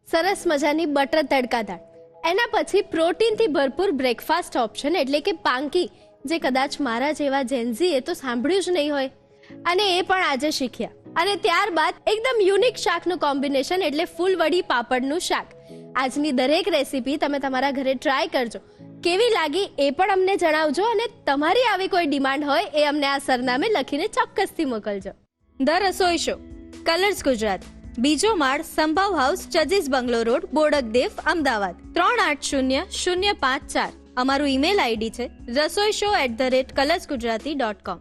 S1: સરસ મજાની બટર તડકા દાળ. એના પછી પ્રોટીનથી ભરપૂર બ્રેકફાસ્ટ ઓપ્શન એટલે કે પાંકી, જે કદાચ મારા જેવા જેન્ઝીએ તો સાંભળ્યું જ નહીં હોય અને એ પણ આજે શીખ્યા. અને ત્યારબાદ એકદમ યુનિક શાકનું કોમ્બિનેશન એટલે ફૂલવડી પાપડનું શાક. આજની દરેક રેસીપી તમે તમારા ઘરે ટ્રાય કરજો. કેવી લાગી એ પણ અમને જણાવજો અને તમારી આવી કોઈ ડિમાન્ડ હોય એ અમને આ સરનામે લખીને ચોક્કસથી મોકલજો. ધ રસોઈ શો, કલર્સ ગુજરાત, બીજો માળ, સંભાવ હાઉસ, ચજીસ બંગલો રોડ, બોડકદેવ, અમદાવાદ 380054. અમારું ઈમેલ આઈડી છે rasoishow@colorsgujarati.com.